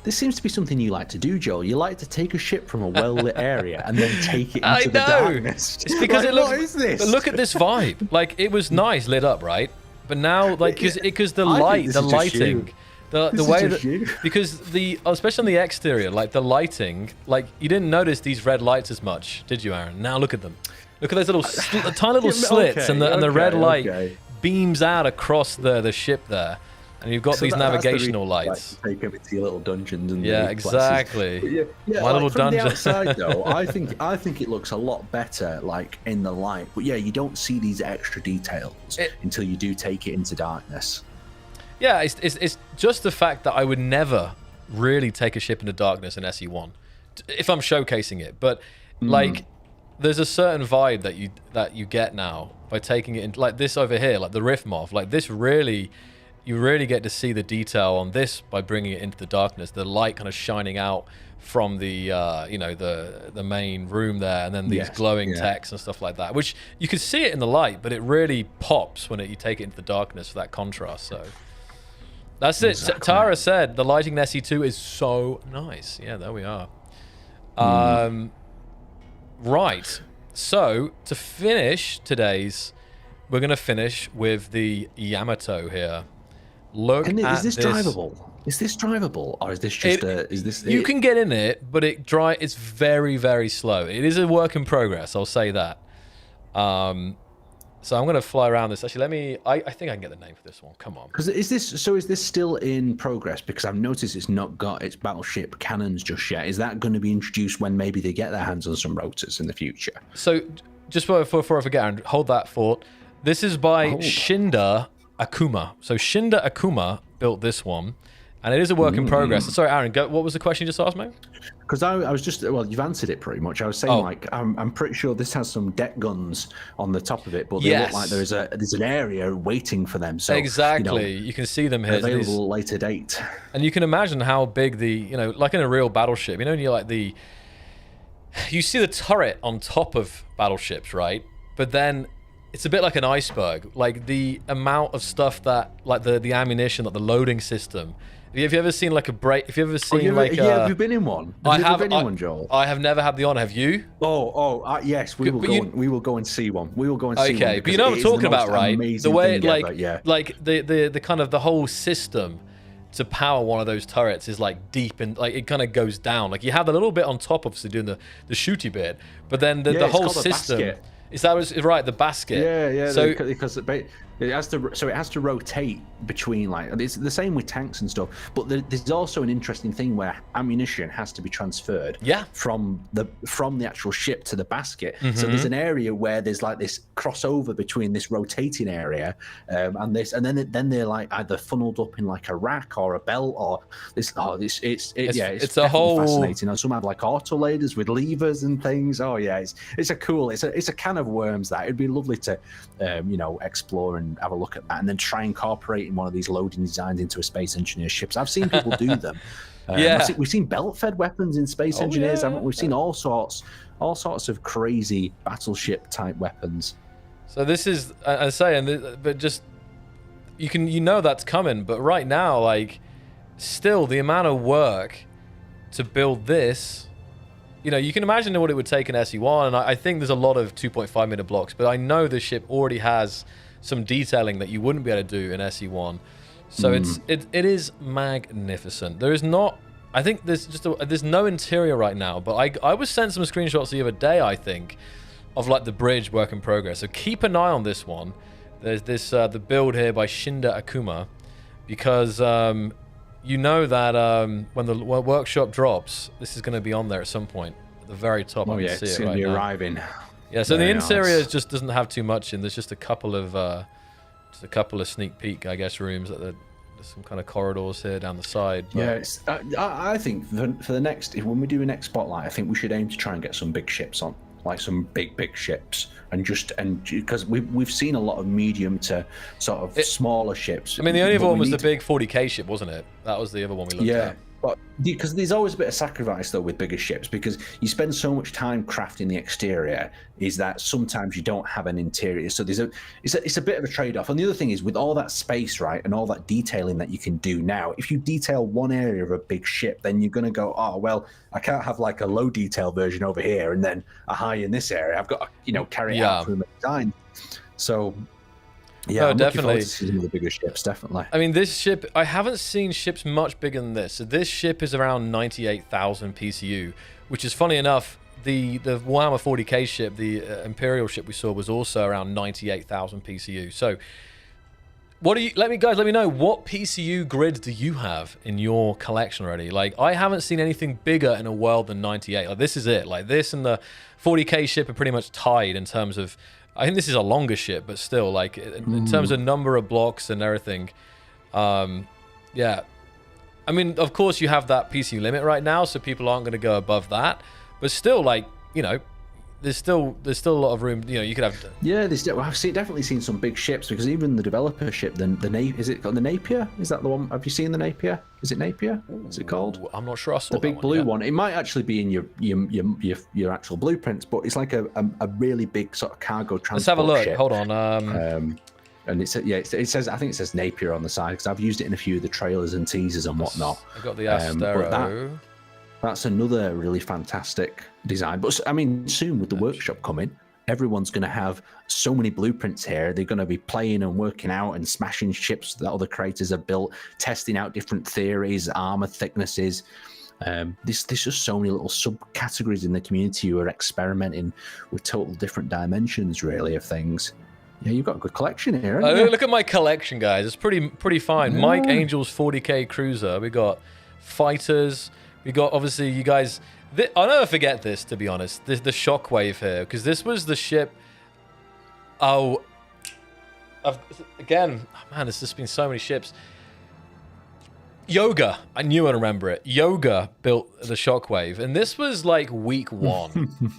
This seems to be something you like to do, Joel. You like to take a ship from a well-lit area and then take it into the darkness. It's because like, it looks. What is this? But look at this vibe. Like, it was nice lit up, right? But now, like, because the lighting, the way that, because especially on the exterior, like the lighting, like you didn't notice these red lights as much, did you, Aaron? Now look at them. Look at those little tiny little slits, and the red light beams out across the ship there. And you've got these navigational lights. Take them into your little dungeons and exactly. My like little from dungeon. The outside, though, I think it looks a lot better, like in the light. But yeah, you don't see these extra details until you do take it into darkness. Yeah, it's just the fact that I would never really take a ship into darkness in SE1 if I'm showcasing it. But like, there's a certain vibe that you get now by taking it in, like this over here, like the Rift Moth. Like this really. You really get to see the detail on this by bringing it into the darkness. The light kind of shining out from the the main room there, and then these glowing text and stuff like that, which you can see it in the light, but it really pops when you take it into the darkness for that contrast. So that's it. Tara said the lighting in SE2 is so nice. Yeah, there we are. Right. So to finish we're going to finish with the Yamato here. Look at this. Is this drivable? Is this drivable, or is this just You can get in it, but it's very, very slow. It is a work in progress, I'll say that. So I'm going to fly around this. Actually, I think I can get the name for this one. Come on. Because is this still in progress? Because I've noticed it's not got its battleship cannons just yet. Is that going to be introduced when maybe they get their hands on some rotors in the future? So just before I forget, and hold that thought. This is by Shinda Akuma. So Shinda Akuma built this one, and it is a work in progress. Sorry, Aaron, what was the question you just asked me? Because I was just, well, you've answered it pretty much. I was saying, like, I'm pretty sure this has some deck guns on the top of it, but they look like there's an area waiting for them. So exactly, you can see them here. Available at a later date. And you can imagine how big like in a real battleship, you see the turret on top of battleships, right? But then it's a bit like an iceberg. Like the amount of stuff that, like the ammunition, like the loading system. Have you ever seen like a break? Have you ever seen have you been in one? I have. Been in one, Joel? I have never had the honor. Have you? Yes, we will go. We will go and see one. We will go and see one. Okay, but you know what I'm talking about, right? The way, like the kind of the whole system to power one of those turrets is like deep and like it kind of goes down. Like you have a little bit on top, obviously doing the shooty bit, but then the whole system. Is that right? The basket. Yeah. So because it has to rotate between, like, it's the same with tanks and stuff. But there's also an interesting thing where ammunition has to be transferred. From the actual ship to the basket. So there's an area where there's like this crossover between this rotating area and this, and then they're like either funneled up in like a rack or a belt or this. It's a whole fascinating. And some have like autolators with levers and things. Oh yeah, it's a can of worms. That it'd be lovely to explore and have a look at that, and then try incorporating one of these loading designs into a space engineer ships. I've seen people do them. We've seen belt-fed weapons in space engineers. Haven't we? We've seen all sorts of crazy battleship type weapons. So this is, I'm saying, but just you know that's coming. But right now, like, still the amount of work to build this. You can imagine what it would take in SE1, and I think there's a lot of 2.5 meter blocks, but I know the ship already has some detailing that you wouldn't be able to do in SE1. So it is magnificent. There is not, I think there's no interior right now, but I was sent some screenshots the other day, I think, of like the bridge work in progress. So keep an eye on this one. There's this the build here by Shinda Akuma, because you know that when the workshop drops, this is going to be on there at some point at the very top. Oh yeah, it's going to be arriving. Yeah, so the interior just doesn't have too much in. There's just a couple of sneak peek, I guess, rooms. There's some kind of corridors here down the side. But... Yeah, I think for the next, when we do a next spotlight, I think we should aim to try and get some big ships on, like some big ships, and because we've seen a lot of medium to sort of smaller ships. I mean, the only other one was the big 40k ship, wasn't it? That was the other one we looked at. But because there's always a bit of sacrifice though with bigger ships, because you spend so much time crafting the exterior, is that sometimes you don't have an interior. So it's a bit of a trade-off. And the other thing is, with all that space, right, and all that detailing that you can do now, if you detail one area of a big ship, then you're going to go, oh well, I can't have like a low detail version over here and then a high in this area. I've got to carry out through my design. So yeah, I'm definitely looking forward to seeing the bigger ships, definitely. I mean, this ship, I haven't seen ships much bigger than this. So this ship is around 98,000 PCU, which is, funny enough, the Warhammer 40k ship, the Imperial ship we saw, was also around 98,000 PCU. So let me know, what PCU grid do you have in your collection already? Like, I haven't seen anything bigger in a world than 98. Like, this is it. Like, this and the 40k ship are pretty much tied in terms of, I think this is a longer ship, but still, like, in terms of number of blocks and everything, yeah. I mean, of course, you have that PC limit right now, so people aren't going to go above that. But still, like, there's still a lot of room. You could have. Yeah, I've definitely seen some big ships, because even the developer ship, is it called the Napier? Is that the one? Have you seen the Napier? Is it Napier? What's it called? I'm not sure I saw the big blue one. It might actually be in your actual blueprints, but it's like a really big sort of cargo transport. Let's have a look. Ship. Hold on. And it says, I think it says Napier on the side, because I've used it in a few of the trailers and teasers and whatnot. I got the Astero. That's another really fantastic design. But I mean, soon with the workshop coming, everyone's going to have so many blueprints here. They're going to be playing and working out and smashing ships that other creators have built, testing out different theories, armor thicknesses. There's just so many little subcategories in the community who are experimenting with total different dimensions, really, of things. Yeah, you've got a good collection here. Look at my collection, guys. It's pretty fine. Yeah. Mike Angel's 40k cruiser. We got fighters. We got, obviously, you guys. I'll never forget this, to be honest. The Shockwave here, because this was the ship. Oh, man, there's just been so many ships. Yoga, I knew I'd remember it. Yoga built the Shockwave, and this was like week 1.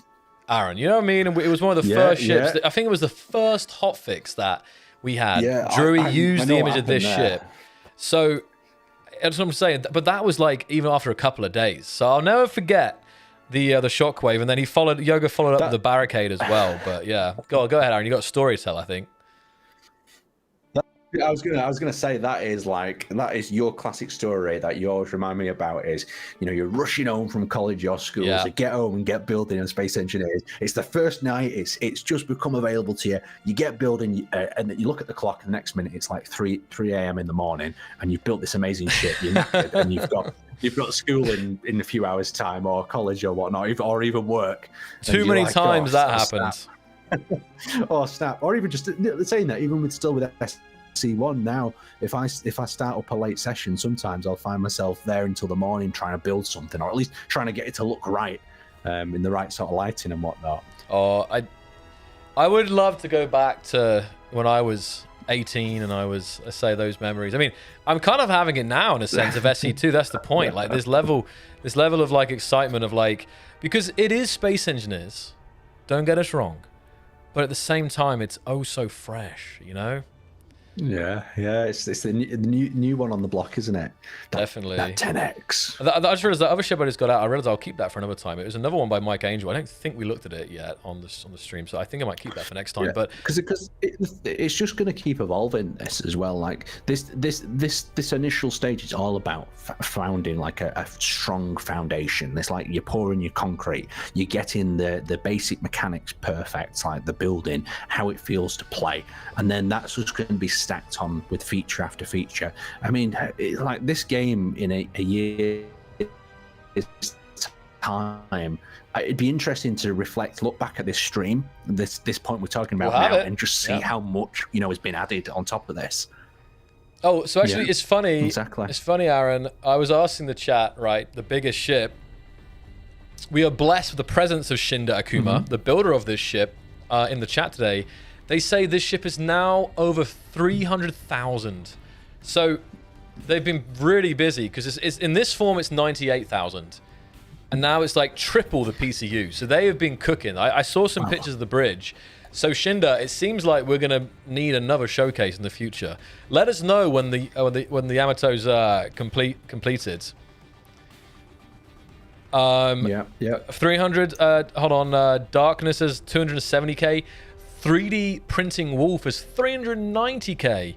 Aaron, you know what I mean? And it was one of the first ships. I think it was the first hotfix that we had. Yeah, Drury used the image of this ship. So that's what I'm saying. But that was like even after a couple of days. So I'll never forget the shockwave, and then Yoga followed up with the barricade as well. But yeah, go ahead, Aaron. You got a story to tell, I think. I was gonna say that is your classic story that you always remind me about. Is you're rushing home from college or school to get home and get building and space engineers. It's the first night. It's just become available to you. You get building, and you look at the clock. And the next minute, it's like 3 a.m. in the morning, and you've built this amazing shit. You're knackered, and you've got school in a few hours' time, or college or whatnot, or even work. Too many times that happens. Or snap, or even just saying that, even with SC1 now, if I start up a late session, sometimes I'll find myself there until the morning trying to build something, or at least trying to get it to look right, in the right sort of lighting and whatnot. Oh, I would love to go back to when I was 18 and I say those memories. I mean, I'm kind of having it now in a sense of SC2. That's the point. Like this level of like excitement of like, because it is space engineers. Don't get us wrong, but at the same time, it's oh so fresh. Yeah, it's the new one on the block, isn't it? Definitely. That 10X. I just realized that other ship I just got out. I realized I'll keep that for another time. It was another one by Mike Angel. I don't think we looked at it yet on the stream, so I think I might keep that for next time. Yeah, but because it's just going to keep evolving this as well. Like this initial stage is all about founding like a strong foundation. It's like you're pouring your concrete, you're getting the basic mechanics perfect, like the building, how it feels to play, and then that's just going to be stacked on with feature after feature. I mean, like this game in a year's time, it'd be interesting to look back at this stream, this point we're talking about now, and just see how much has been added on top of this. Oh, so actually, it's funny. Exactly. It's funny, Aaron. I was asking the chat, right? The biggest ship. We are blessed with the presence of Shinda Akuma, the builder of this ship, in the chat today. They say this ship is now over 300,000. So they've been really busy because it's in this form it's 98,000, and now it's like triple the PCU. So they have been cooking. I saw some pictures of the bridge. So Shinda, it seems like we're gonna need another showcase in the future. Let us know when the Yamato's completed. 300. Hold on. Darkness is 270k. 3D Printing Wolf is 390k.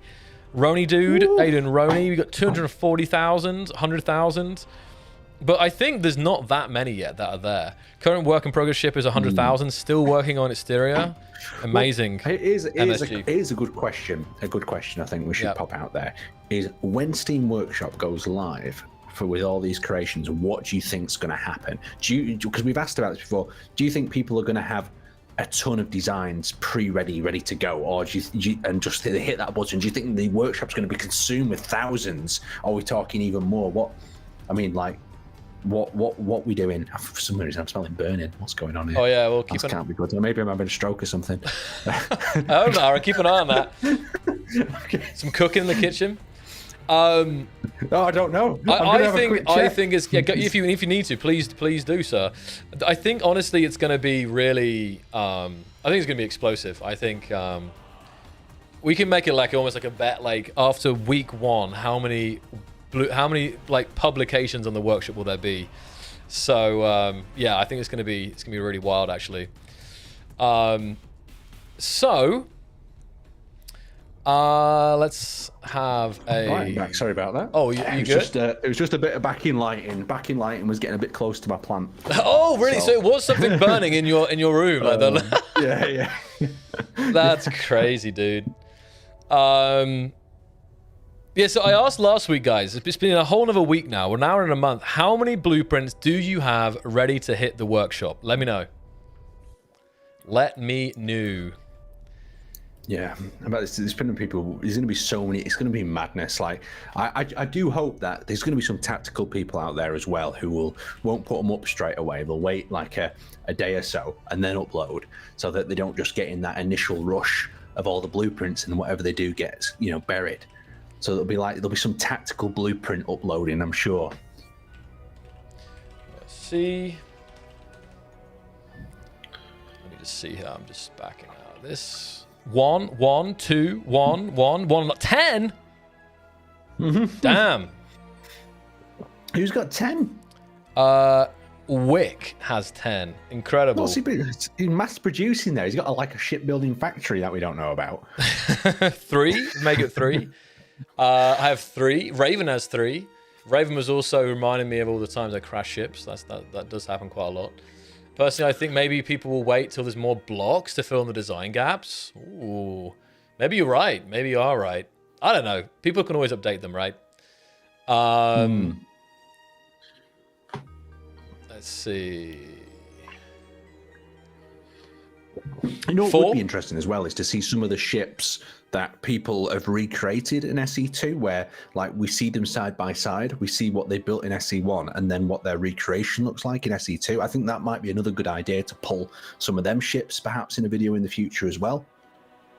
Roni Dude, Aiden Roni, we got 240,000, 100,000. But I think there's not that many yet that are there. Current work in progress ship is 100,000, still working on exterior. Amazing. Well, it is a good question. A good question I think we should pop out there is when Workshop goes live with all these creations, what do you think's going to happen? Because we've asked about this before, do you think people are going to have a ton of designs ready to go, or and just hit that button? Do you think the workshop's going to be consumed with thousands? Or are we talking even more? What we doing? For some reason, I'm smelling burning. What's going on here? Oh yeah, well keep can't be good. Maybe I'm having a stroke or something. I don't know. Keep an eye on that. Okay. Some cooking in the kitchen. No, I don't know. I think it's if you need to, please do, sir. I think honestly, it's going to be really. I think it's going to be explosive. I think we can make it like almost like a bet. Like after week 1, how many like publications on the workshop will there be? So yeah, I think it's going to be really wild actually. Let's have a. Right, back. Sorry about that. Oh, you good? It was just a bit of backing lighting. Backing lighting was getting a bit close to my plant. Oh, really? So it was something burning in your room, like that? Yeah. That's crazy, dude. Yeah. So I asked last week, guys. It's been a whole nother week now. We're now in a month. How many blueprints do you have ready to hit the workshop? Let me know. Let me know. Yeah, about this, there's been people. There's going to be so many. It's going to be madness. Like I do hope that there's going to be some tactical people out there as well who won't put them up straight away. They'll wait like a day or so and then upload, so that they don't just get in that initial rush of all the blueprints, and whatever they do gets buried. So there'll be some tactical blueprint uploading, I'm sure. Let's see. Let me just see here. I'm just backing out of this. 1, 1, 2, 1, 1, 1, 10. Damn. Who's got 10? Wick has 10. Incredible. What's he been? He's mass producing there. He's got like a shipbuilding factory that we don't know about. 3, make it 3. I have 3. Raven has 3. Raven was also reminding me of all the times I crash ships. That does happen quite a lot. Personally, I think maybe people will wait till there's more blocks to fill in the design gaps. Ooh, maybe you're right. Maybe you are right. I don't know. People can always update them, right? Let's see. You know what 4? would be interesting as well is to see some of the ships that people have recreated in SE2, where like we see them side by side, we see what they built in SE1, and then what their recreation looks like in SE2. I think that might be another good idea to pull some of them ships perhaps in a video in the future as well.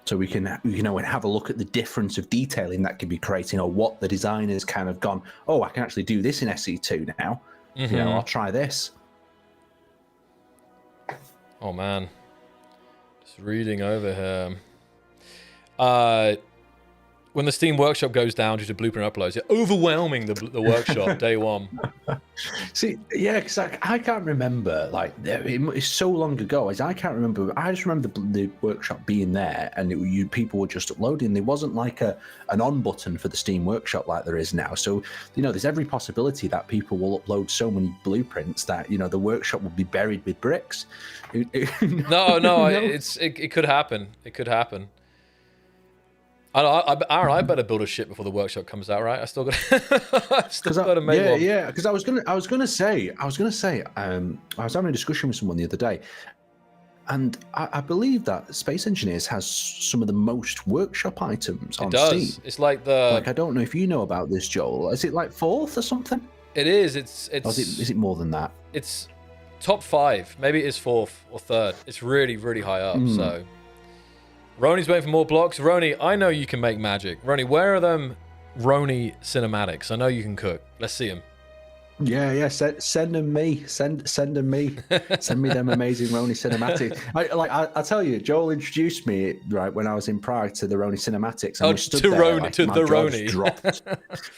So we can have a look at the difference of detailing that could be creating, or what the designers kind of gone, oh, I can actually do this in SE2 now. You know, I'll try this. Oh man, just reading over here. When the Steam Workshop goes down due to blueprint uploads, it's overwhelming the workshop day one. See, yeah, because I can't remember, like, it's so long ago, as I can't remember. I just remember the workshop being there, and people were just uploading. There wasn't like an on button for the Steam Workshop like there is now. So, you know, there's every possibility that people will upload so many blueprints that, you know, the workshop will be buried with bricks. No, it could happen. It could happen. Aaron, I better build a ship before the workshop comes out, right? I still got to make one. Yeah, because I was gonna say, I was having a discussion with someone the other day, and I believe that Space Engineers has some of the most workshop items on Steam. It's like I don't know if you know about this, Joel. Is it like 4th or something? It is. Is it more than that? It's top 5. Maybe it is 4th or 3rd. It's really, really high up. So. Roni's waiting for more blocks. Roni, I know you can make magic. Roni, where are them Roni cinematics? I know you can cook. Let's see them. Yeah. Send them me. Send them me. Send me them amazing Roni cinematics. I tell you, Joel introduced me right when I was in Prague to the Roni cinematics. And to the Roni. Dropped.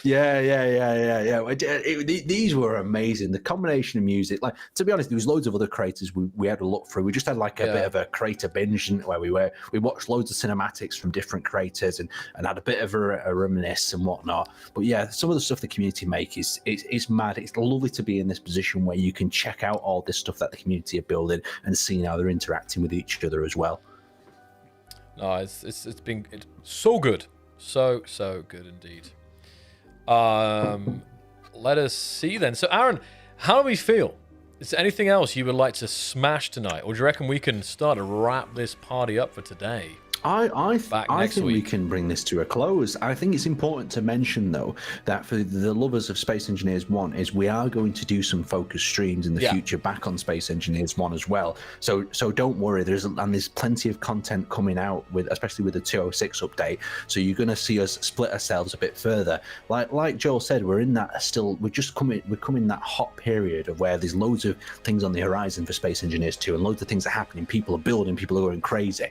Yeah. These were amazing. The combination of music. Like, to be honest, there was loads of other creators we had to look through. We just had like a bit of a creator binge where we watched loads of cinematics from different creators and had a bit of a reminisce and whatnot. But yeah, some of the stuff the community make is mad. It's lovely to be in this position where you can check out all this stuff that the community are building and seeing how they're interacting with each other as well. No, it's been so good, so good indeed. Let us see then. So Aaron, how do we feel? Is there anything else you would like to smash tonight, or do you reckon we can start to wrap this party up for today? I think we can bring this to a close. I think it's important to mention, though, that for the lovers of Space Engineers 1 is we are going to do some focus streams in the future back on Space Engineers 1 as well. So don't worry. There's plenty of content coming out especially with the 206 update. So you're going to see us split ourselves a bit further. Like Joel said, we're coming that hot period of where there's loads of things on the horizon for Space Engineers 2, and loads of things are happening. People are building. People are going crazy.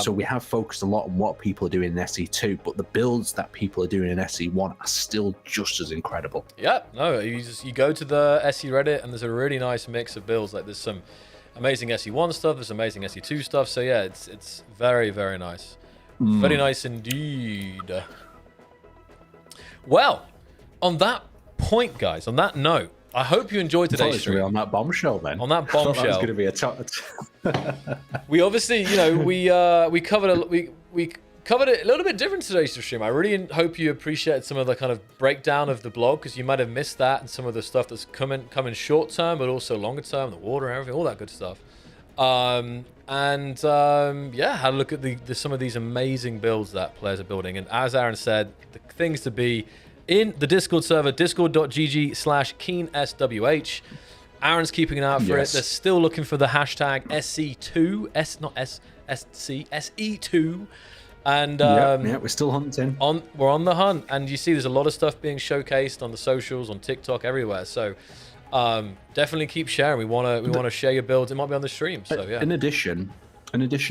So we have focused a lot on what people are doing in SE2, but the builds that people are doing in SE1 are still just as incredible. Yeah, no, you go to the SE Reddit and there's a really nice mix of builds. Like there's some amazing SE1 stuff, there's amazing SE2 stuff. So yeah, it's very, very nice. Very nice indeed. Well, on that point, guys, on that note, I hope you enjoyed today's stream. On that bombshell, then. On that bombshell. That was going to be a top. We obviously, we covered it a little bit different today's stream. I really hope you appreciated some of the kind of breakdown of the blog, because you might have missed that and some of the stuff that's coming short term, but also longer term, the water and everything, all that good stuff. Had a look at some of these amazing builds that players are building. And as Aaron said, the things to be in the Discord server, discord.gg/KeenSWH. Aaron's keeping an eye out for it. They're still looking for the hashtag SE2, SE2. And we're still hunting. We're on the hunt, and you see there's a lot of stuff being showcased on the socials, on TikTok, everywhere. So definitely keep sharing. We want to share your builds. It might be on the stream. So yeah. In addition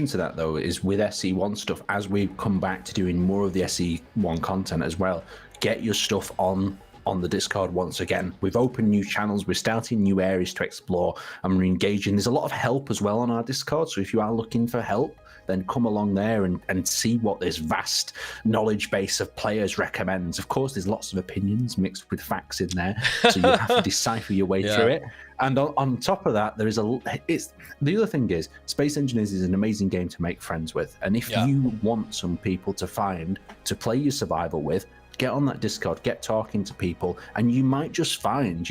to that, though, is with SE1 stuff, as we come back to doing more of the SE1 content as well, get your stuff on on the Discord once again. We've opened new channels, we're starting new areas to explore, and we're engaging. There's a lot of help as well on our Discord, so if you are looking for help, then come along there and see what this vast knowledge base of players recommends. Of course, there's lots of opinions mixed with facts in there, so you have to decipher your way through it. And on top of that, there is the other thing is, Space Engineers is an amazing game to make friends with. And if you want some people to find to play your survival with, get on that Discord, get talking to people, and you might just find,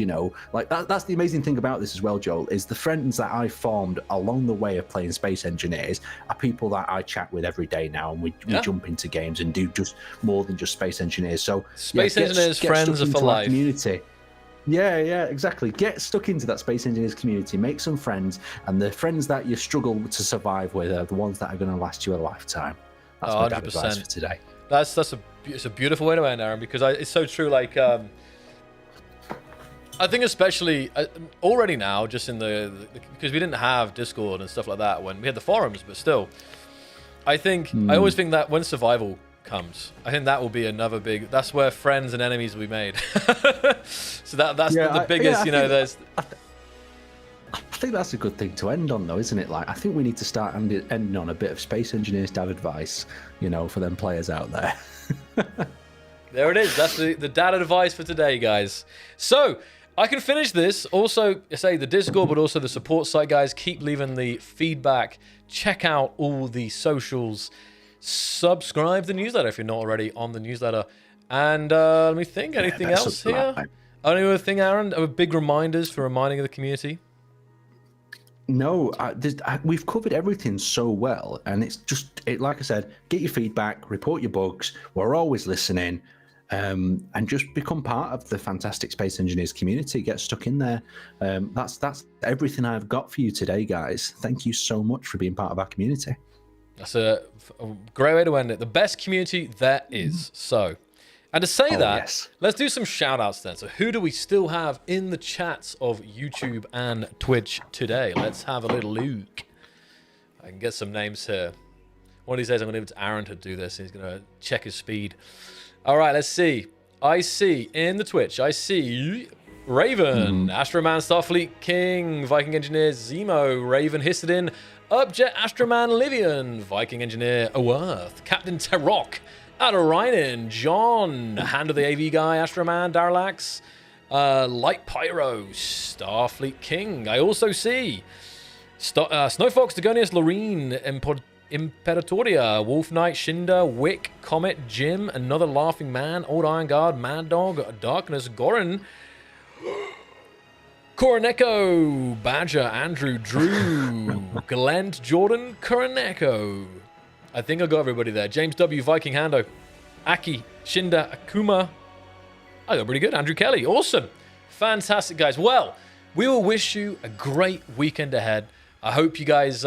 like that's the amazing thing about this as well, Joel, is the friends that I formed along the way of playing Space Engineers are people that I chat with every day now, and we jump into games and do just more than just Space Engineers. So Space Engineers friends are for life. Community. Yeah, exactly. Get stuck into that Space Engineers community, make some friends, and the friends that you struggle to survive with are the ones that are going to last you a lifetime. That's my dad advice for today. It's a beautiful way to end, Aaron, because it's so true. Like, I think especially already now, just in because we didn't have Discord and stuff like that when we had the forums, but still, I always think that when survival comes, I think that will be another big. That's where friends and enemies will be made. So that's the biggest. There's. I think that's a good thing to end on, though, isn't it? Like, I think we need to start ending on a bit of Space Engineers dad advice, for them players out there. There it is. That's the dad advice for today, guys. So I can finish this. Also, say the Discord, but also the support site, guys. Keep leaving the feedback. Check out all the socials. Subscribe to the newsletter if you're not already on the newsletter. And let me think. Anything else here? Only other thing, Aaron? Big reminders for reminding of the community. No, we've covered everything so well, and it's just like I said, get your feedback, report your bugs. We're always listening, and just become part of the fantastic Space Engineers community. Get stuck in there. That's everything I've got for you today, guys. Thank you so much for being part of our community. That's a great way to end it. The best community there is. So. And to say that, let's do some shout-outs then. So who do we still have in the chats of YouTube and Twitch today? Let's have a little look. I can get some names here. One of these days, I'm going to leave it to Aaron to do this. He's going to check his speed. All right, let's see. I see in the Twitch, Raven, Astroman, Starfleet King, Viking Engineer, Zemo, Raven, Histidin, Upjet, Astroman, Livian, Viking Engineer, Oworth, Captain Terok, Adorinen, John, Hand of the AV Guy, Astroman, Darlax, Light Pyro, Starfleet King. I also see Snowfox, Dagonius, Loreen, Imperatoria, Wolf Knight, Shinda, Wick, Comet, Jim, Another Laughing Man, Old Iron Guard, Mad Dog, Darkness, Goran, Koroneko, Badger, Andrew, Drew, Glent, Jordan, Koroneko. I think I got everybody there. James W, Viking Hando, Aki, Shinda, Akuma. I got pretty good. Andrew Kelly. Awesome. Fantastic, guys. Well, we will wish you a great weekend ahead. I hope you guys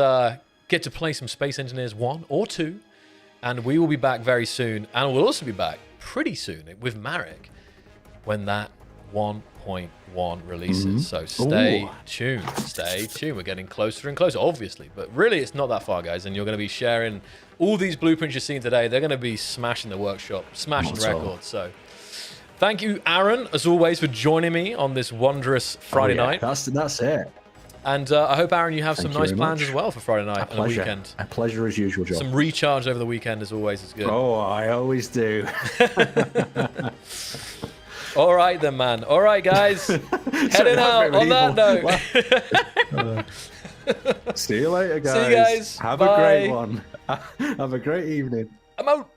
get to play some Space Engineers 1 or 2. And we will be back very soon. And we'll also be back pretty soon with Marek when that 1.1 releases. So stay tuned. Stay tuned. We're getting closer and closer, obviously. But really, it's not that far, guys. And you're going to be sharing all these blueprints you're seeing today. They're going to be smashing the workshop, smashing records. So thank you, Aaron, as always, for joining me on this wondrous Friday night. That's it. And I hope, Aaron, you have some nice plans as well for Friday night and the weekend. A pleasure as usual, Joe. Some recharge over the weekend, as always, is good. Oh, I always do. All right, then, man. All right, guys. Heading out on that note. See you later, guys. See you guys. Have Bye. a great one. Have a great evening. I'm out.